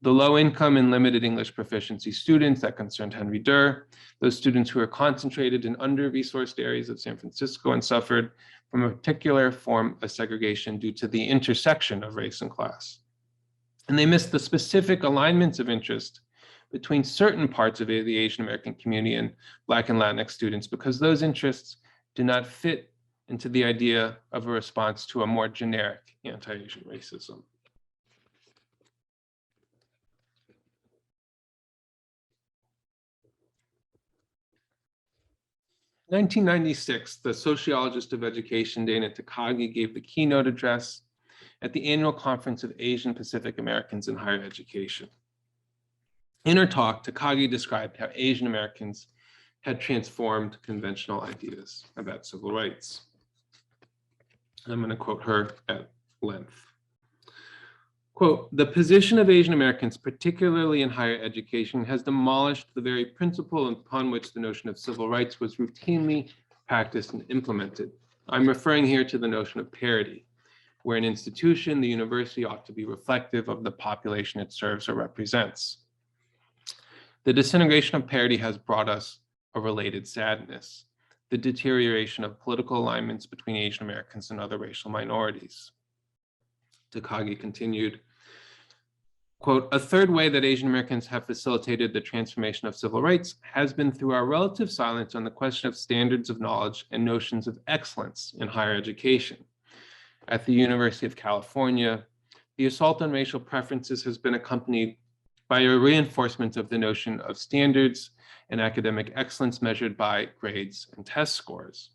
the low-income and limited English proficiency students that concerned Henry Durr, those students who were concentrated in under-resourced areas of San Francisco and suffered from a particular form of segregation due to the intersection of race and class. And they missed the specific alignments of interest between certain parts of the Asian American community and Black and Latinx students, because those interests do not fit into the idea of a response to a more generic anti-Asian racism. In 1996, the sociologist of education, Dana Takagi, gave the keynote address at the annual conference of Asian Pacific Americans in higher education. In her talk, Takagi described how Asian Americans had transformed conventional ideas about civil rights. I'm going to quote her at length. Quote, "The position of Asian Americans, particularly in higher education, has demolished the very principle upon which the notion of civil rights was routinely practiced and implemented. I'm referring here to the notion of parity, where an institution, the university, ought to be reflective of the population it serves or represents. The disintegration of parity has brought us a related sadness, the deterioration of political alignments between Asian Americans and other racial minorities." Takagi continued, quote, "A third way that Asian Americans have facilitated the transformation of civil rights has been through our relative silence on the question of standards of knowledge and notions of excellence in higher education. At the University of California, the assault on racial preferences has been accompanied by a reinforcement of the notion of standards and academic excellence measured by grades and test scores.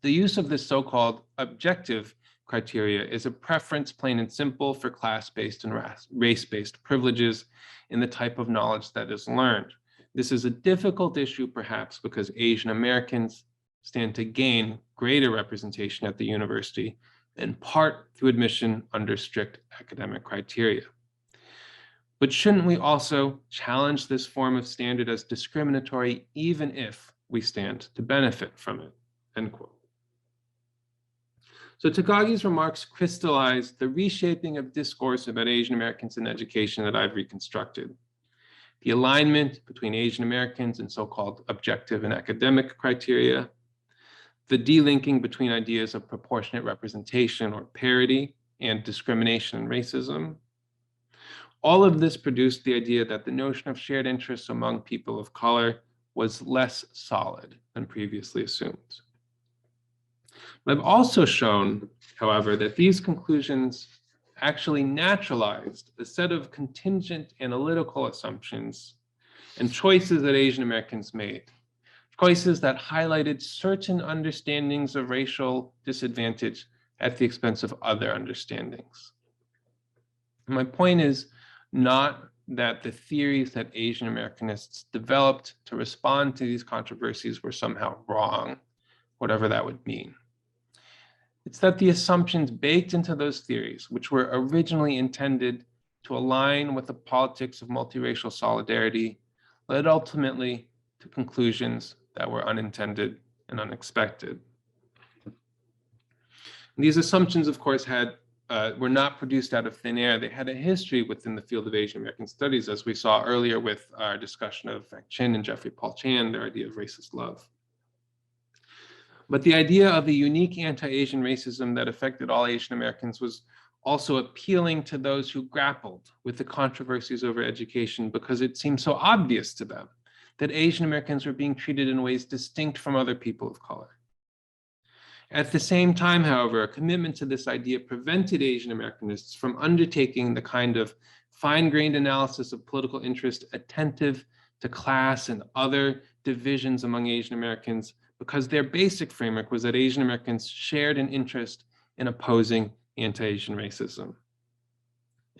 The use of this so-called objective criteria is a preference, plain and simple, for class-based and race-based privileges in the type of knowledge that is learned. This is a difficult issue, perhaps, because Asian Americans stand to gain greater representation at the university, in part through admission under strict academic criteria. But shouldn't we also challenge this form of standard as discriminatory, even if we stand to benefit from it?" End quote. So Takagi's remarks crystallized the reshaping of discourse about Asian Americans in education that I've reconstructed. The alignment between Asian Americans and so-called objective and academic criteria, the delinking between ideas of proportionate representation or parity and discrimination and racism. All of this produced the idea that the notion of shared interests among people of color was less solid than previously assumed. I've also shown, however, that these conclusions actually naturalized a set of contingent analytical assumptions and choices that Asian Americans made, choices that highlighted certain understandings of racial disadvantage at the expense of other understandings. My point is not that the theories that Asian Americanists developed to respond to these controversies were somehow wrong, whatever that would mean. It's that the assumptions baked into those theories, which were originally intended to align with the politics of multiracial solidarity, led ultimately to conclusions that were unintended and unexpected. And these assumptions, of course, were not produced out of thin air. They had a history within the field of Asian American studies, as we saw earlier with our discussion of Frank Chin and Jeffrey Paul Chan, their idea of racist love. But the idea of a unique anti-Asian racism that affected all Asian Americans was also appealing to those who grappled with the controversies over education because it seemed so obvious to them that Asian Americans were being treated in ways distinct from other people of color. At the same time, however, a commitment to this idea prevented Asian Americanists from undertaking the kind of fine-grained analysis of political interest attentive to class and other divisions among Asian Americans, because their basic framework was that Asian Americans shared an interest in opposing anti-Asian racism.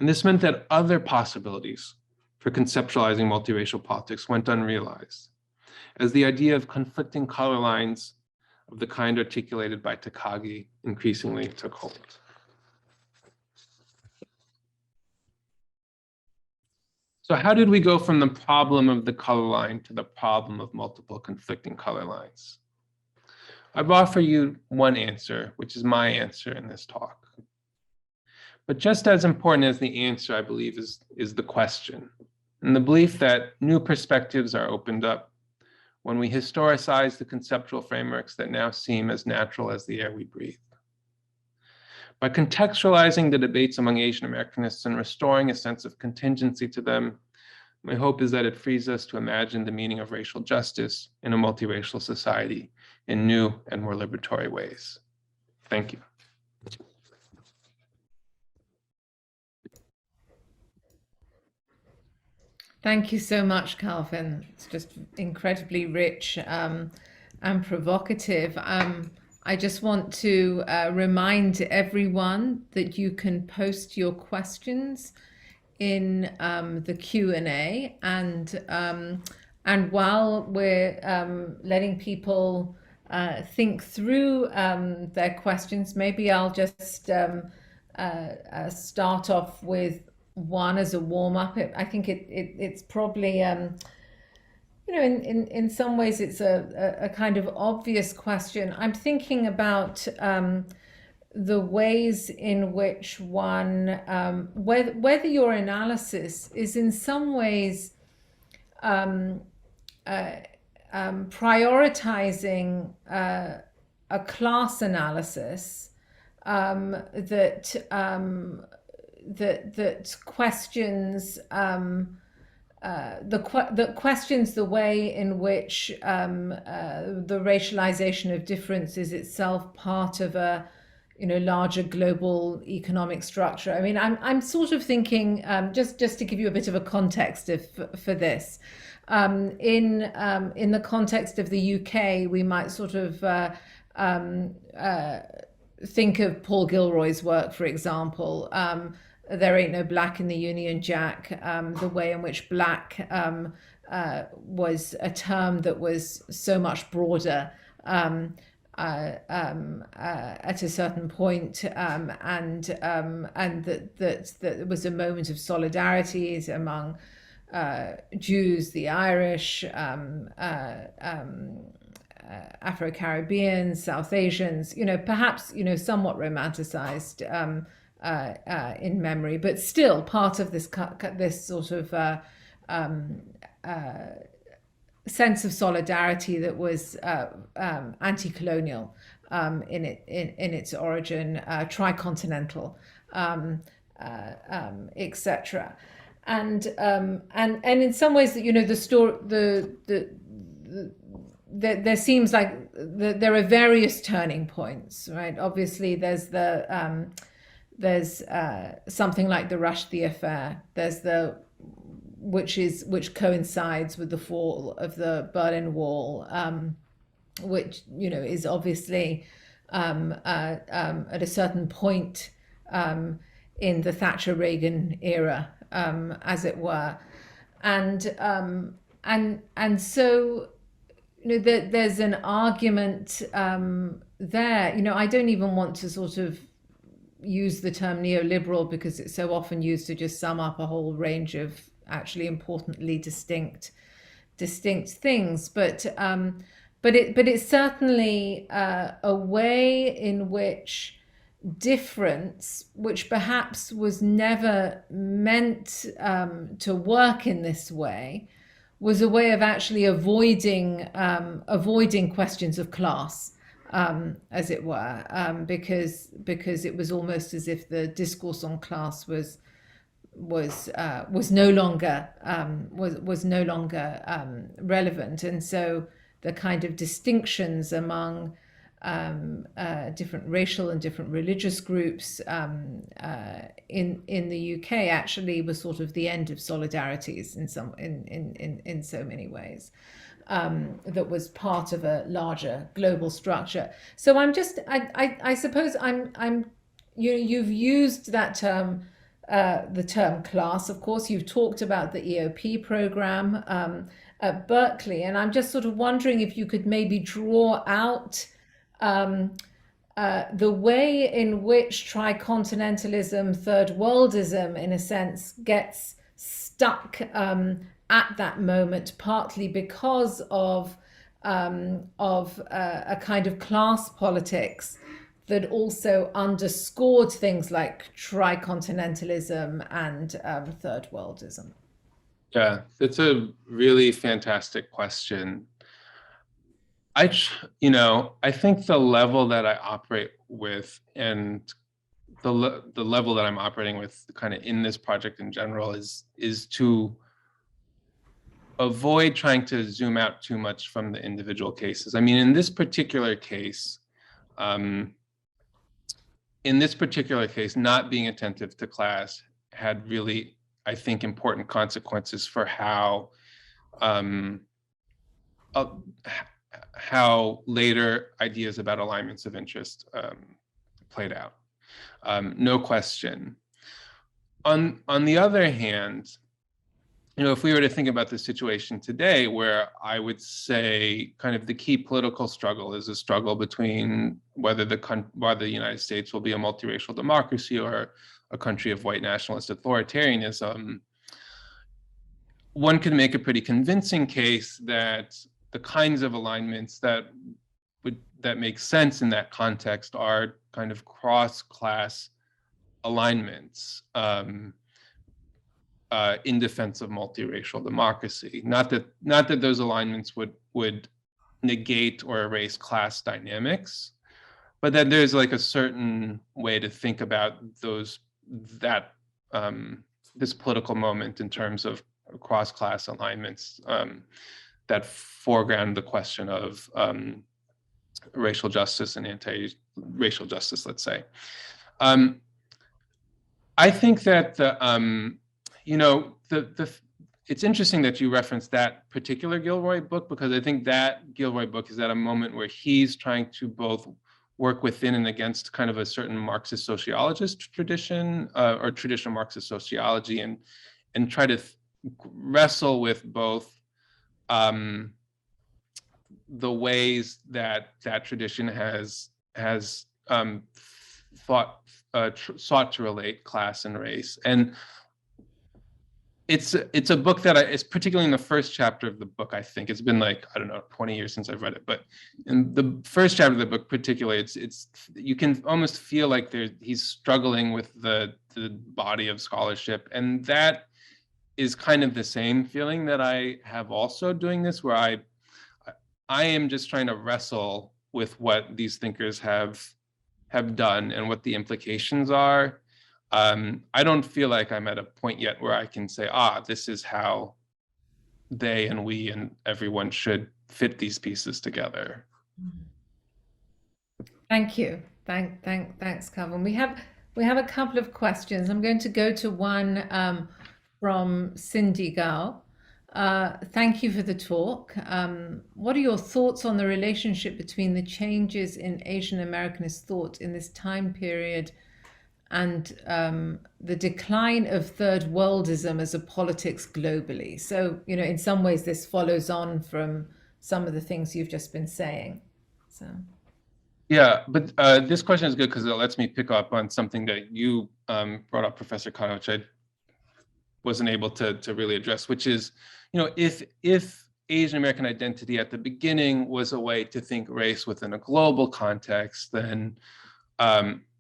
And this meant that other possibilities for conceptualizing multiracial politics went unrealized, as the idea of conflicting color lines of the kind articulated by Takagi increasingly took hold. So how did we go from the problem of the color line to the problem of multiple conflicting color lines? I've offered you one answer, which is my answer in this talk. But just as important as the answer, I believe, is the question, and the belief that new perspectives are opened up when we historicize the conceptual frameworks that now seem as natural as the air we breathe. By contextualizing the debates among Asian Americanists and restoring a sense of contingency to them, my hope is that it frees us to imagine the meaning of racial justice in a multiracial society in new and more liberatory ways. Thank you. Thank you so much, Calvin. It's just incredibly rich and provocative. I just want to remind everyone that you can post your questions in the Q&A, and while we're letting people think through their questions, maybe I'll just start off with one as a warm-up. I think it's probably in some ways it's a kind of obvious question. I'm thinking about the ways in which one, whether your analysis is in some ways prioritizing a class analysis that questions that questions the way in which the racialization of difference is itself part of a larger global economic structure. I mean, I'm sort of thinking, just to give you a bit of a context for this, in the context of the UK, we might sort of think of Paul Gilroy's work, for example. There Ain't No Black in the Union Jack, the way in which black was a term that was so much broader at a certain point, and that there was a moment of solidarity among Jews, the Irish, Afro-Caribbeans, South Asians, perhaps somewhat romanticized in memory, but still part of this sort of sense of solidarity that was anti-colonial in its origin, tricontinental, etc. And in some ways, the story, there seems like there are various turning points, right? Obviously, there's something like the Rushdie affair. There's which coincides with the fall of the Berlin Wall, which is obviously at a certain point in the Thatcher-Reagan era, as it were, and so there's an argument there. I don't even want to sort of use the term neoliberal because it's so often used to just sum up a whole range of actually importantly distinct things, but it's certainly a way in which difference, which perhaps was never meant to work in this way, was a way of actually avoiding questions of class, as it were, because it was almost as if the discourse on class was no longer relevant, and so the kind of distinctions among different racial and different religious groups in the UK actually was sort of the end of solidarities in so many ways. That was part of a larger global structure. So I suppose you've used that term, the term class. Of course, you've talked about the EOP program at Berkeley, and I'm just sort of wondering if you could maybe draw out the way in which tricontinentalism, third worldism, in a sense, gets stuck at that moment, partly because of a kind of class politics that also underscored things like tricontinentalism and third worldism. Yeah, that's a really fantastic question. I think the level that I operate with, and the level that I'm operating with kind of in this project in general, is to avoid trying to zoom out too much from the individual cases. I mean, in this particular case, not being attentive to class had really, I think, important consequences for how later ideas about alignments of interest played out. No question. On the other hand, if we were to think about the situation today, where I would say kind of the key political struggle is a struggle between whether the United States will be a multiracial democracy or a country of white nationalist authoritarianism, one could make a pretty convincing case that the kinds of alignments that make sense in that context are kind of cross-class alignments in defense of multiracial democracy. Not that those alignments would negate or erase class dynamics, but that there's like a certain way to think about this political moment in terms of cross-class alignments that foreground the question of racial justice and anti-racial justice, let's say. I think that it's interesting that you referenced that particular Gilroy book, because I think that Gilroy book is at a moment where he's trying to both work within and against kind of a certain Marxist sociologist tradition or traditional Marxist sociology, and try to wrestle with both the ways that tradition has sought to relate class and race. And it's a book that it's particularly in the first chapter of the book, I think it's been like, I don't know, 20 years since I've read it, but in the first chapter of the book particularly, it's you can almost feel like he's struggling with the body of scholarship. And that is kind of the same feeling that I have also doing this, where I am just trying to wrestle with what these thinkers have done and what the implications are. I don't feel like I'm at a point yet where I can say, this is how they and we and everyone should fit these pieces together. Thank you. Thanks, Calvin. We have a couple of questions. I'm going to go to one from Cindy Gao. Thank you for the talk. What are your thoughts on the relationship between the changes in Asian Americanist thought in this time period and the decline of third worldism as a politics globally? So, in some ways this follows on from some of the things you've just been saying. So. Yeah, but this question is good because it lets me pick up on something that you brought up, Professor Khan, which I wasn't able to really address, which is, if Asian American identity at the beginning was a way to think race within a global context, then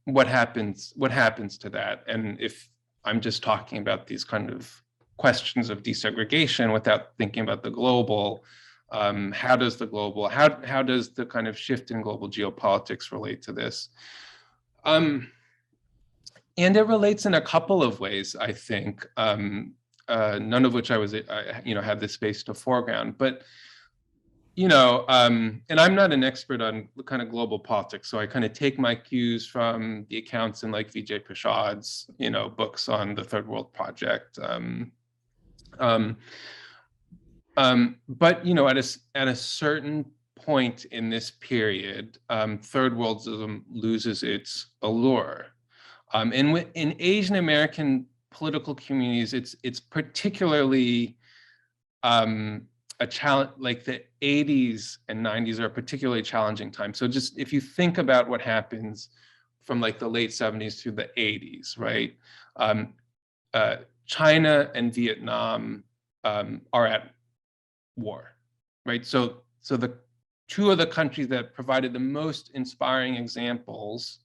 what happens to that? And if I'm just talking about these kind of questions of desegregation without thinking about the global, How does how does the kind of shift in global geopolitics relate to this? And it relates in a couple of ways, I think, none of which I had the space to foreground. But and I'm not an expert on the kind of global politics, so I kind of take my cues from the accounts in like Vijay Prashad's, books on the Third World Project. But at a certain point in this period, Third Worldism loses its allure. And in Asian American political communities, it's particularly a challenge. Like the 80s and 90s are a particularly challenging time. So just if you think about what happens from like the late 70s through the 80s, right? China and Vietnam are at war, right? So the two of the countries that provided the most inspiring examples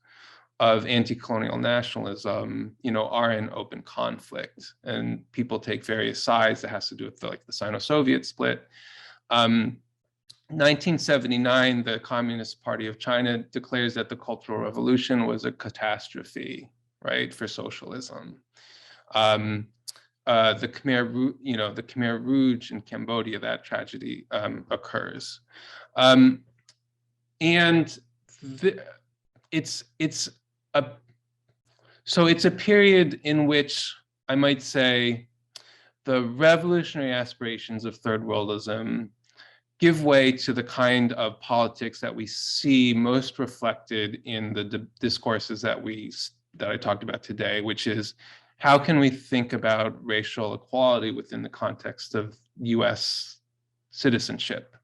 of anti-colonial nationalism, are in open conflict, and people take various sides. That has to do with the Sino-Soviet split. 1979, the Communist Party of China declares that the Cultural Revolution was a catastrophe, right, for socialism. The Khmer Rouge in Cambodia, that tragedy occurs, and it's a period in which I might say the revolutionary aspirations of Third Worldism give way to the kind of politics that we see most reflected in the discourses that I talked about today, which is how can we think about racial equality within the context of US citizenship?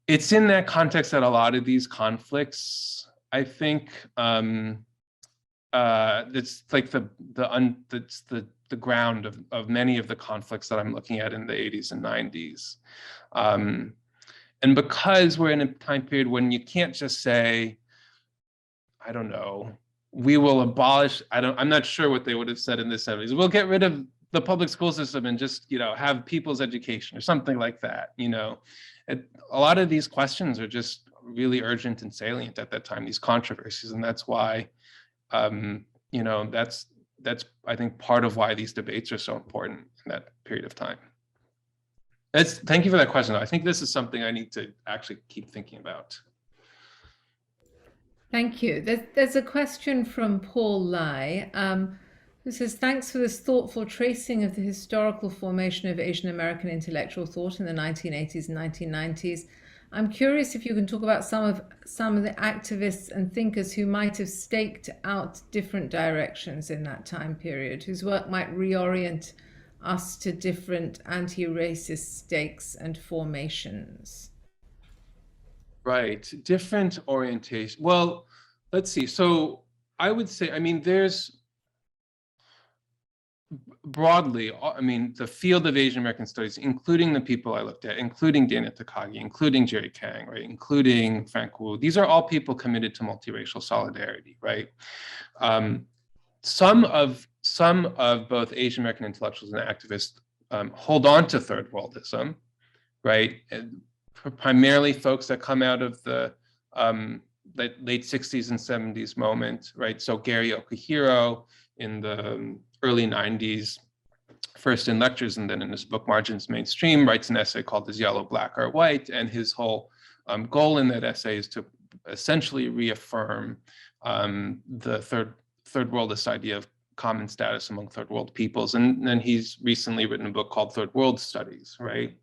It's in that context that a lot of these conflicts, I think, it's like the ground of many of the conflicts that I'm looking at in the 80s and 90s. And because we're in a time period when you can't just say, I don't know, we will abolish, I'm not sure what they would have said in the 70s. We'll get rid of the public school system and just, have people's education or something like that. A lot of these questions are just really urgent and salient at that time, these controversies. And that's why, that's I think part of why these debates are so important in that period of time. Thank you for that question. I think this is something I need to actually keep thinking about. Thank you. There's a question from Paul Lai, who says, thanks for this thoughtful tracing of the historical formation of Asian American intellectual thought in the 1980s and 1990s. I'm curious if you can talk about some of the activists and thinkers who might have staked out different directions in that time period, whose work might reorient us to different anti-racist stakes and formations. Right, different orientation. Well, let's see. So I would say, there's broadly, the field of Asian American studies, including the people I looked at, including Dana Takagi, including Jerry Kang, right, including Frank Wu, these are all people committed to multiracial solidarity, right? Some of both Asian American intellectuals and activists hold on to Third Worldism, right? And primarily folks that come out of the late 60s and 70s moment, right? So Gary Okihiro in the early 90s, first in lectures and then in his book Margins Mainstream, writes an essay called Is Yellow Black or White? And his whole goal in that essay is to essentially reaffirm the third worldist idea of common status among third world peoples. And then he's recently written a book called Third World Studies, right?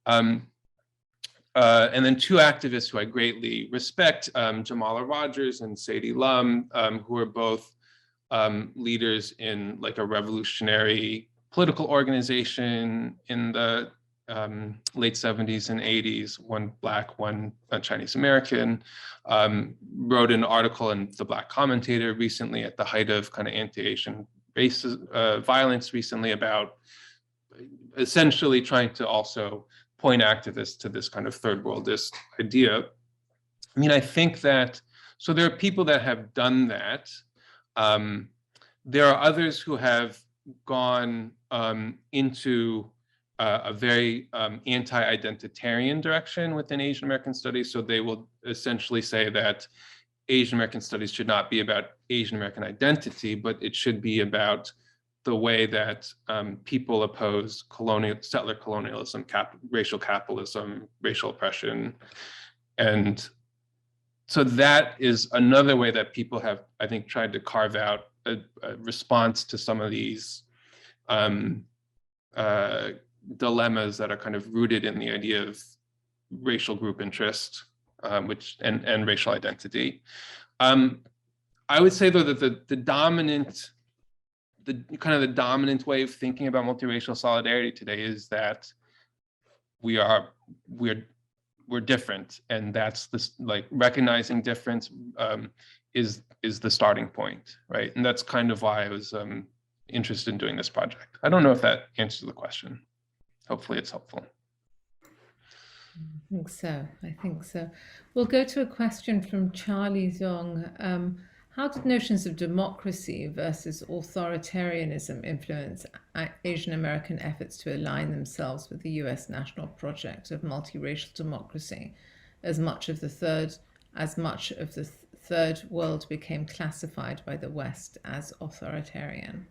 And then two activists who I greatly respect, Jamala Rogers and Sadie Lum, who are both leaders in like a revolutionary political organization in the late 70s and 80s, one Black, one Chinese American, wrote an article in the Black Commentator recently at the height of kind of anti-Asian violence recently about essentially trying to also point activists to this kind of third worldist idea. I think that, so there are people that have done that. There are others who have gone into a very anti-identitarian direction within Asian American studies. So they will essentially say that Asian American studies should not be about Asian American identity, but it should be about the way that people oppose settler colonialism, racial capitalism, racial oppression. And so that is another way that people have, I think, tried to carve out a response to some of these dilemmas that are kind of rooted in the idea of racial group interest, and racial identity. I would say though that the dominant way of thinking about multiracial solidarity today is that we're different, and that's this, like, recognizing difference is the starting point, right? And that's kind of why I was interested in doing this project. I don't know if that answers the question. Hopefully it's helpful. I think so. We'll go to a question from Charlie Zong. How did notions of democracy versus authoritarianism influence Asian American efforts to align themselves with the US national project of multiracial democracy, as much of the third world became classified by the West as authoritarian?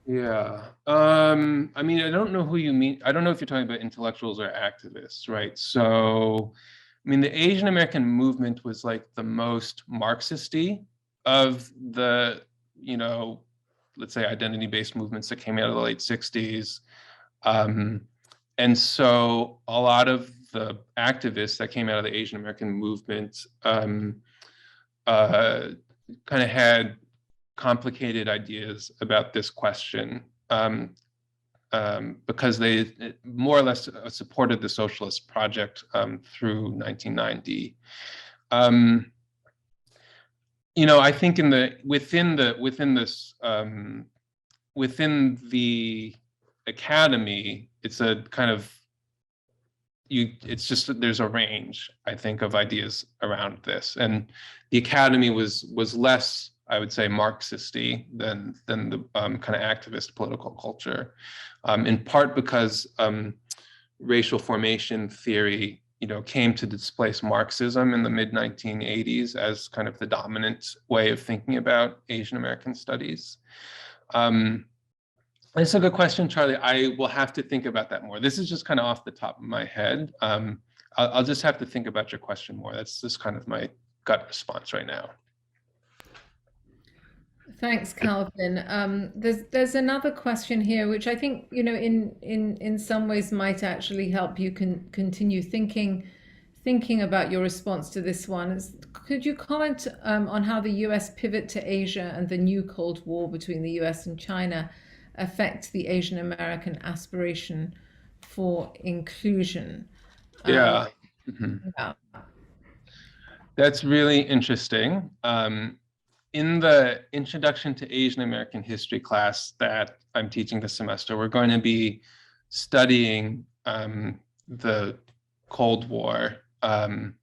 Yeah. I mean, I don't know who you mean. I don't know if you're talking about intellectuals or activists, right? So, I mean, the Asian American movement was like the most Marxist-y of the, let's say identity-based movements that came out of the late 60s. And so a lot of the activists that came out of the Asian American movement kind of had complicated ideas about this question, because they more or less supported the socialist project through 1990. I think within the academy, it's a kind of it's just there's a range, I think, of ideas around this, and the academy was less, I would say, Marxist-y than the kind of activist political culture, in part because racial formation theory, came to displace Marxism in the mid-1980s as kind of the dominant way of thinking about Asian American studies. That's a good question, Charlie. I will have to think about that more. This is just kind of off the top of my head. I'll just have to think about your question more. That's just kind of my gut response right now. Thanks, Calvin. There's another question here, which I think, in some ways might actually help you continue thinking about your response to this one. Could you comment on how the US pivot to Asia and the new Cold War between the US and China affect the Asian American aspiration for inclusion? Yeah. That's really interesting. In the Introduction to Asian American History class that I'm teaching this semester, we're going to be studying the Cold War and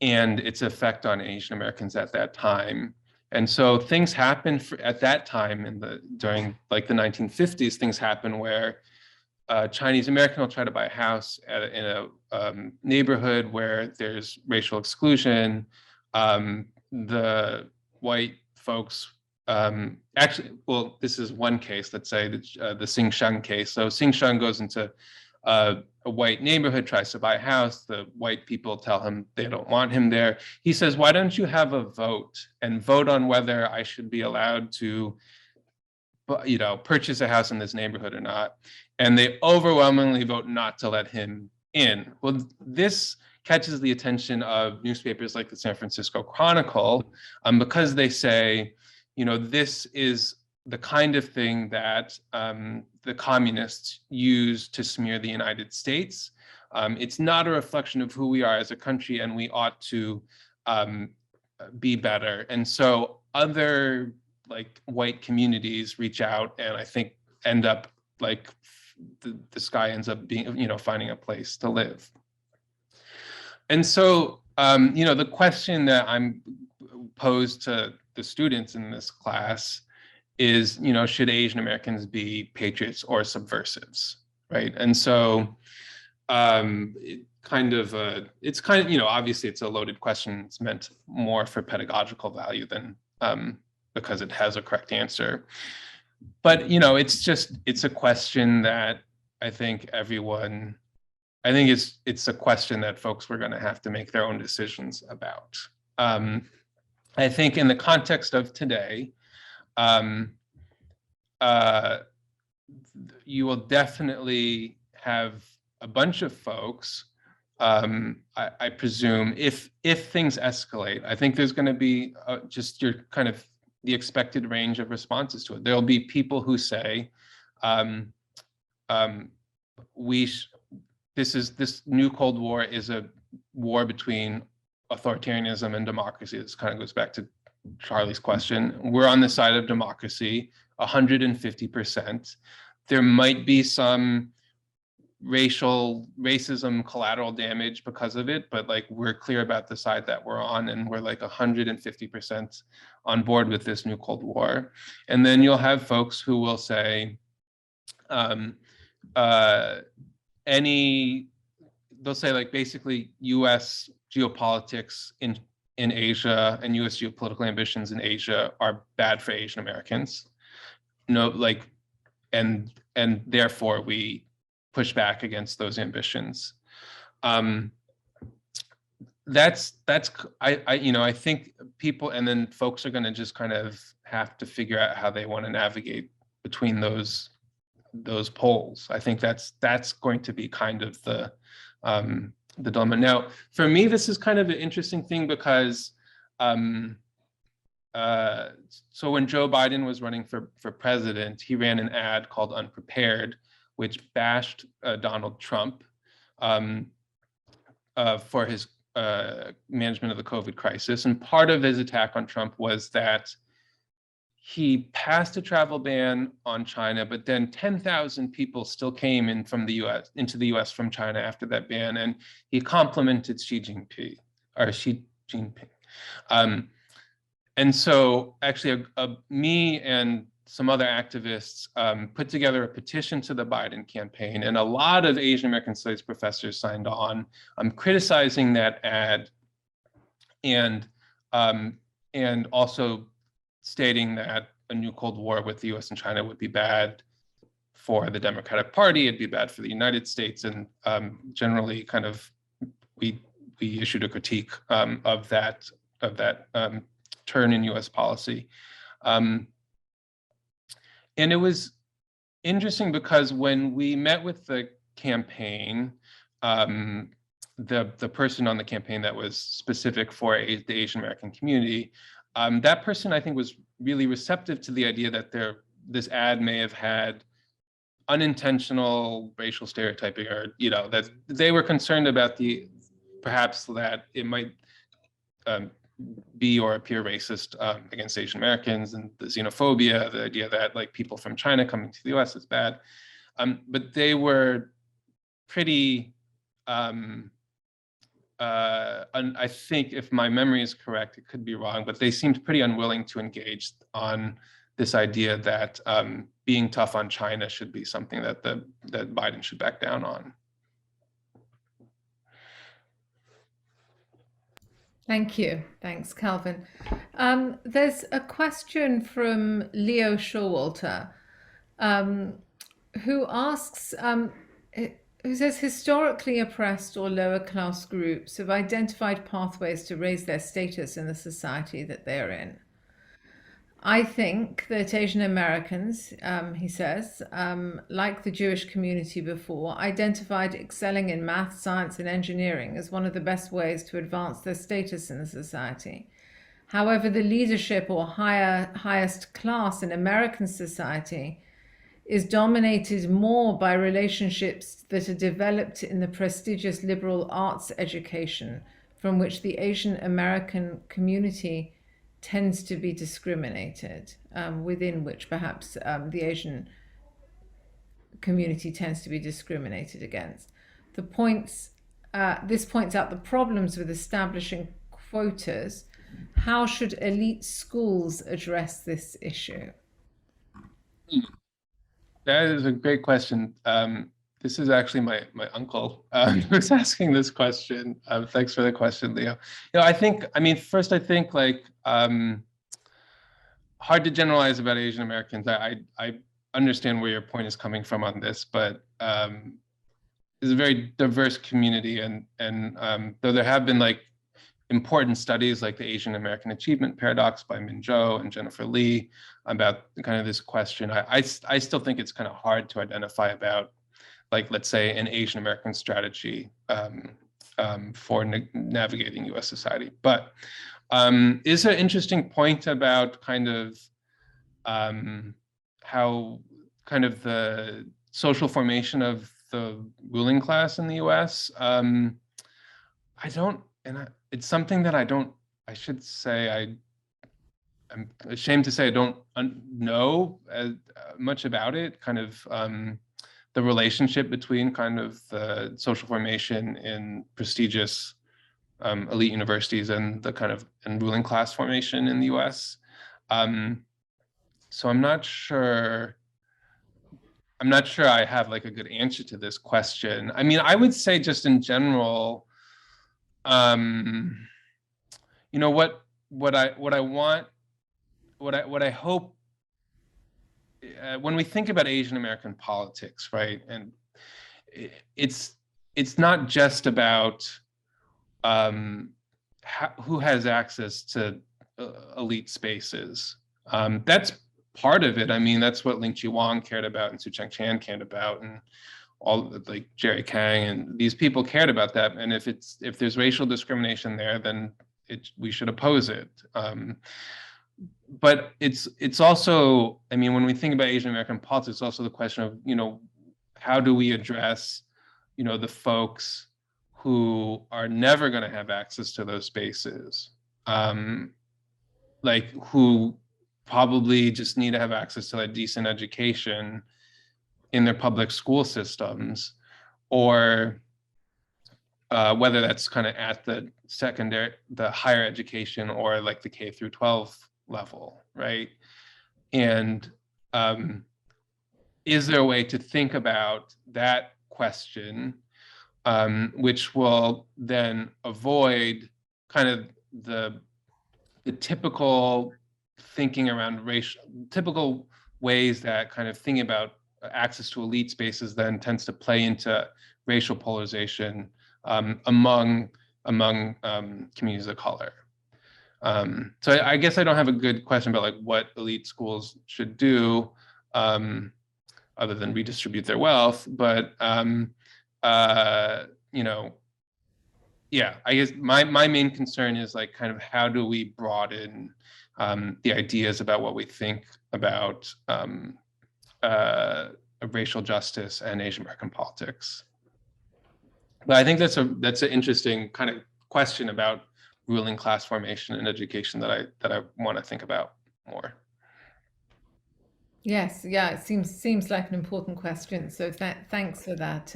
its effect on Asian Americans at that time. And so things happen at that time during like the 1950s, things happen where Chinese American will try to buy a house in a neighborhood where there's racial exclusion. The white folks, actually, well, this is one case, let's say the Xingsheng case. So Xingsheng goes into a white neighborhood, tries to buy a house. The white people tell him they don't want him there. He says, why don't you have a vote and vote on whether I should be allowed to, purchase a house in this neighborhood or not? And they overwhelmingly vote not to let him in. Well, this catches the attention of newspapers like the San Francisco Chronicle, because they say, this is the kind of thing that the communists use to smear the United States. It's not a reflection of who we are as a country, and we ought to be better. And so other like white communities reach out, and I think end up like this guy ends up being, finding a place to live. And so, the question that I'm posed to the students in this class is, should Asian Americans be patriots or subversives? right? And so it's kind of, obviously it's a loaded question. It's meant more for pedagogical value than because it has a correct answer. But, it's a question that I think it's a question that folks were going to have to make their own decisions about. I think in the context of today, you will definitely have a bunch of folks, I presume, if things escalate, I think there's going to be just your kind of the expected range of responses to it. There'll be people who say, this new Cold War is a war between authoritarianism and democracy. This kind of goes back to Charlie's question. We're on the side of democracy, 150%. There might be some racism collateral damage because of it, but like we're clear about the side that we're on, and we're like 150% on board with this new Cold War. And then you'll have folks who will say, they'll say like basically US geopolitics in Asia and US geopolitical ambitions in Asia are bad for Asian Americans. And therefore we push back against those ambitions. I think people, and then folks are going to just kind of have to figure out how they want to navigate between those poles. I think that's going to be kind of the dilemma. Now, for me, this is kind of an interesting thing because so when Joe Biden was running for president, he ran an ad called Unprepared, which bashed Donald Trump for his management of the COVID crisis. And part of his attack on Trump was that he passed a travel ban on China, but then 10,000 people still came in from the U.S. into the U.S. from China after that ban, and he complimented Xi Jinping. And so actually me and some other activists put together a petition to the Biden campaign, and a lot of Asian American studies professors signed on. Criticizing that ad, and also stating that a new Cold War with the U.S. and China would be bad for the Democratic Party, it'd be bad for the United States, and generally kind of we issued a critique of that turn in U.S. policy. And it was interesting because when we met with the campaign, the person on the campaign that was specific for the Asian American community, that person I think was really receptive to the idea that this ad may have had unintentional racial stereotyping, or that they were concerned about perhaps that it might be or appear racist against Asian Americans, and the xenophobia, the idea that like people from China coming to the US is bad. But they were pretty, I think if my memory is correct, it could be wrong, but they seemed pretty unwilling to engage on this idea that being tough on China should be something that that Biden should back down on. Thank you. Thanks, Calvin. There's a question from Leo Showalter, who asks, who says, historically oppressed or lower class groups have identified pathways to raise their status in the society that they're in. I think that Asian Americans, he says, like the Jewish community before, identified excelling in math, science, and engineering as one of the best ways to advance their status in the society. However, the leadership or highest class in American society is dominated more by relationships that are developed in the prestigious liberal arts education from which the Asian American community tends to be discriminated, within which perhaps the Asian community tends to be discriminated against. This points out the problems with establishing quotas. How should elite schools address this issue? That is a great question. This is actually my uncle who's asking this question. Thanks for the question, Leo. I mean, first, I think like hard to generalize about Asian Americans. I understand where your point is coming from on this, but it's a very diverse community, and though there have been like important studies like the Asian American Achievement Paradox by Min Zhou and Jennifer Lee about kind of this question, I still think it's kind of hard to identify about, like, let's say, an Asian American strategy for navigating US society. But is an interesting point about kind of how kind of the social formation of the ruling class in the US. It's something that I should say, I'm ashamed to say I don't know much about it, kind of the relationship between kind of the social formation in prestigious elite universities and the kind of ruling class formation in the US. So I'm not sure I have like a good answer to this question. I mean, I would say just in general, you know, what I hope when we think about Asian American politics, right? And it's not just about who has access to elite spaces. That's part of it. I mean, that's what Ling Chi Wang cared about and Su Cheng Chan cared about, and all like Jerry Kang and these people cared about that. And if there's racial discrimination there, then we should oppose it. But it's also, I mean, when we think about Asian American politics, it's also the question of, you know, how do we address, you know, the folks who are never going to have access to those spaces, like who probably just need to have access to a decent education in their public school systems, or whether that's kind of at the higher education, or like the K through 12 level, right? And is there a way to think about that question, which will then avoid kind of the typical thinking around typical ways that kind of thinking about access to elite spaces then tends to play into racial polarization among communities of color. So I guess I don't have a good question about like what elite schools should do other than redistribute their wealth, but you know, yeah, I guess my main concern is like kind of how do we broaden the ideas about what we think about racial justice and Asian American politics. But I think that's an interesting kind of question about ruling class formation and education that I want to think about more. Yes, yeah, it seems like an important question. So thanks for that.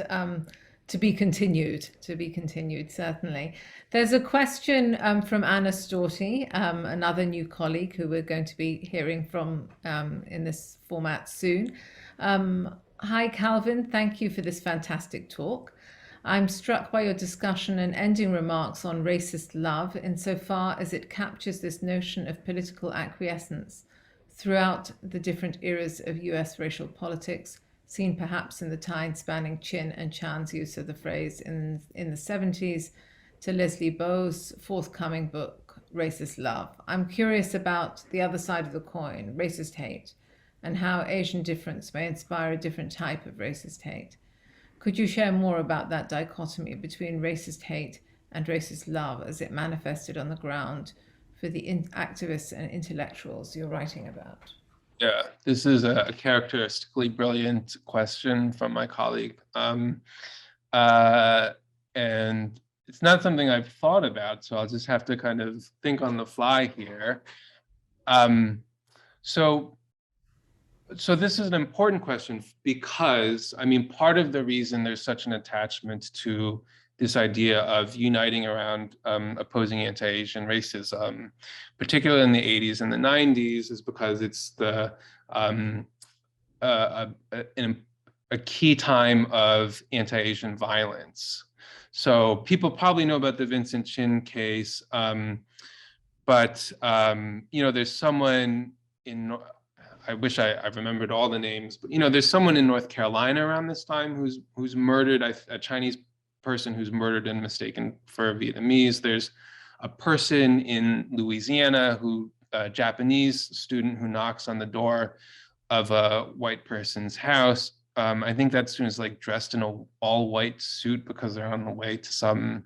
To be continued, certainly. There's a question from Anna Storti, another new colleague who we're going to be hearing from in this format soon. Hi, Calvin. Thank you for this fantastic talk. I'm struck by your discussion and ending remarks on racist love insofar as it captures this notion of political acquiescence throughout the different eras of US racial politics, seen perhaps in the time spanning Chin and Chan's use of the phrase in the 70s to Leslie Bow's forthcoming book, Racist Love. I'm curious about the other side of the coin, racist hate, and how Asian difference may inspire a different type of racist hate. Could you share more about that dichotomy between racist hate and racist love as it manifested on the ground for the activists and intellectuals you're writing about? Yeah, this is a characteristically brilliant question from my colleague. And it's not something I've thought about, so I'll just have to kind of think on the fly here. So this is an important question because, I mean, part of the reason there's such an attachment to this idea of uniting around opposing anti-Asian racism, particularly in the 80s and the 90s, is because it's a a key time of anti-Asian violence. So people probably know about the Vincent Chin case, but there's someone in, I wish I remembered all the names, but there's someone in North Carolina around this time who's murdered, a Chinese person who's murdered and mistaken for Vietnamese. There's a person in Louisiana a Japanese student who knocks on the door of a white person's house. I think that student's like dressed in an all-white suit because they're on the way to some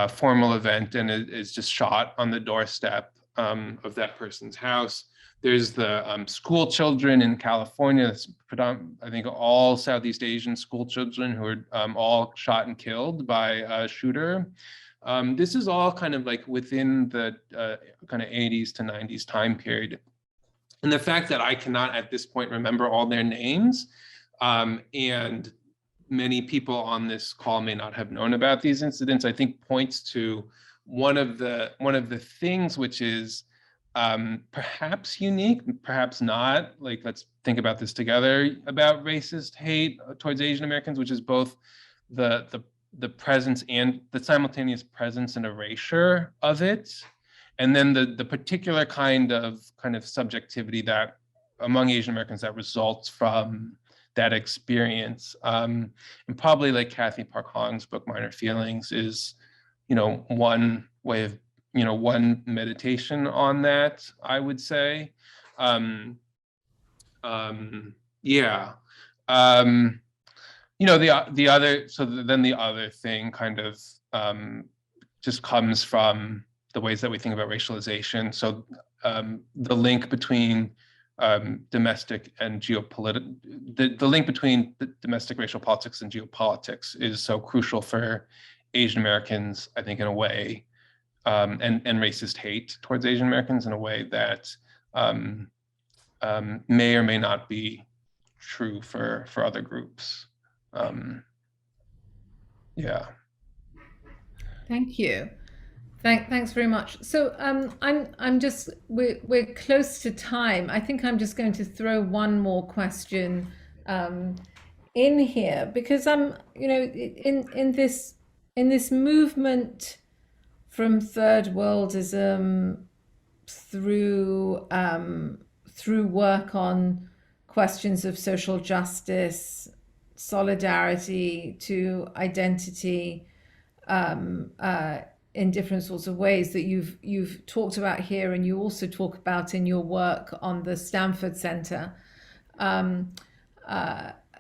formal event, and is just shot on the doorstep of that person's house. There's the school children in California. That's I think all Southeast Asian school children who are all shot and killed by a shooter. This is all kind of like within the kind of 80s to 90s time period. And the fact that I cannot at this point remember all their names, and many people on this call may not have known about these incidents, I think points to one of the things which is perhaps unique, perhaps not. Like, let's think about this together about racist hate towards Asian Americans, which is both the presence and the simultaneous presence and erasure of it, and then the particular kind of subjectivity that among Asian Americans that results from that experience. And probably like Kathy Park Hong's book, Minor Feelings, is, one way of, one meditation on that, I would say. Yeah. The other, so then the other thing kind of just comes from the ways that we think about racialization. So the link between domestic and geopolitical, the link between domestic racial politics and geopolitics is so crucial for Asian Americans, I think, in a way, and racist hate towards Asian Americans in a way that may or may not be true for other groups. Yeah. Thank you. Thanks very much. So I'm just, we're close to time. I think I'm just going to throw one more question in here, because I'm, in this movement from Third Worldism through work on questions of social justice, solidarity, to identity, in different sorts of ways that you've talked about here, and you also talk about in your work on the Stanford Center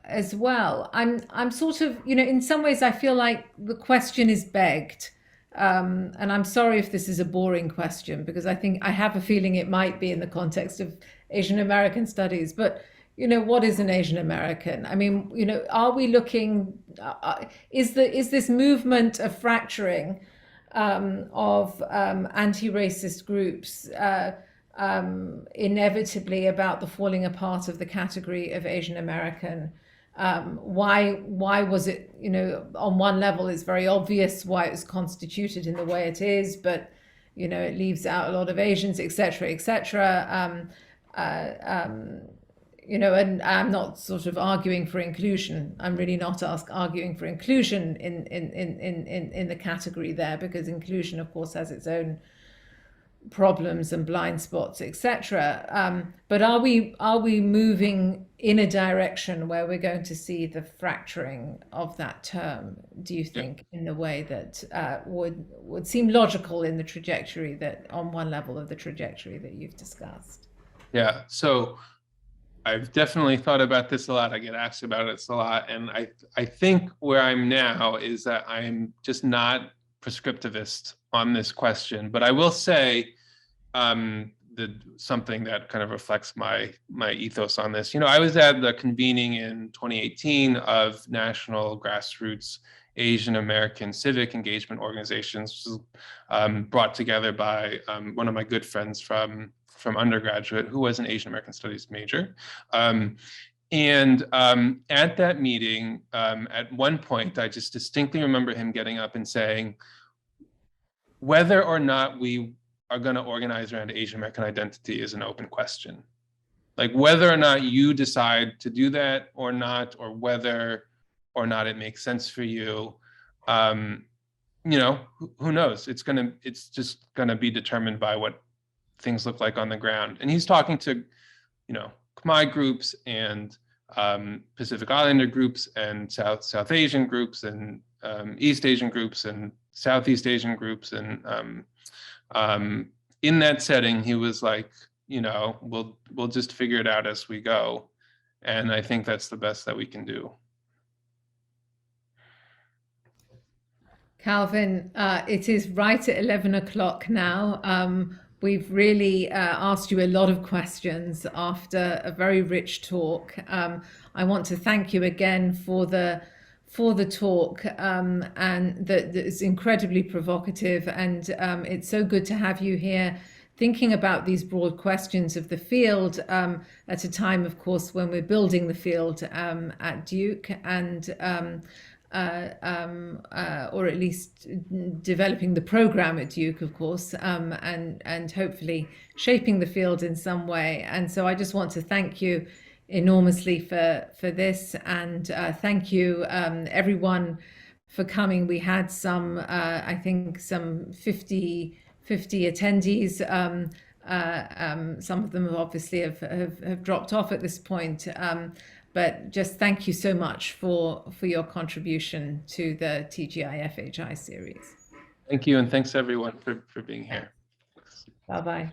as well. I'm sort of, in some ways I feel like the question is begged, and I'm sorry if this is a boring question, because I have a feeling it might be in the context of Asian American studies, but what is an Asian American? I mean, are we looking, is this movement of fracturing of anti-racist groups inevitably about the falling apart of the category of Asian American? Why was it, on one level it's very obvious why it was constituted in the way it is, but it leaves out a lot of Asians, etc., etc. And I'm not sort of arguing for inclusion. I'm really not arguing for inclusion in the category there, because inclusion, of course, has its own problems and blind spots, etc. But are we moving in a direction where we're going to see the fracturing of that term, do you think, in the way that would seem logical in the trajectory that, on one level of the trajectory that you've discussed? Yeah. So I've definitely thought about this a lot. I get asked about it a lot. And I think where I'm now is that I'm just not prescriptivist on this question. But I will say something that kind of reflects my ethos on this. I was at the convening in 2018 of national grassroots Asian American civic engagement organizations, brought together by one of my good friends from undergraduate, who was an Asian American Studies major. And at that meeting, at one point, I just distinctly remember him getting up and saying, whether or not we are going to organize around Asian American identity is an open question. like whether or not you decide to do that or not, or whether or not it makes sense for you, you know, who knows? It's just gonna be determined by what things look like on the ground. And he's talking to, you know, Khmer groups and Pacific Islander groups and South Asian groups and East Asian groups and Southeast Asian groups. And in that setting, he was like, you know, we'll just figure it out as we go. And I think that's the best that we can do. Calvin, it is right at 11 o'clock now. We've really asked you a lot of questions after a very rich talk. I want to thank you again for the talk, and that is incredibly provocative. And it's so good to have you here thinking about these broad questions of the field at a time, of course, when we're building the field at Duke, and or at least developing the program at Duke, of course, and hopefully shaping the field in some way. And so I just want to thank you enormously for this, and thank you everyone for coming. We had some, I think, some 50 attendees. Some of them obviously have dropped off at this point. But just thank you so much for your contribution to the TGI FHI series. Thank you, and thanks everyone for being here. Bye-bye.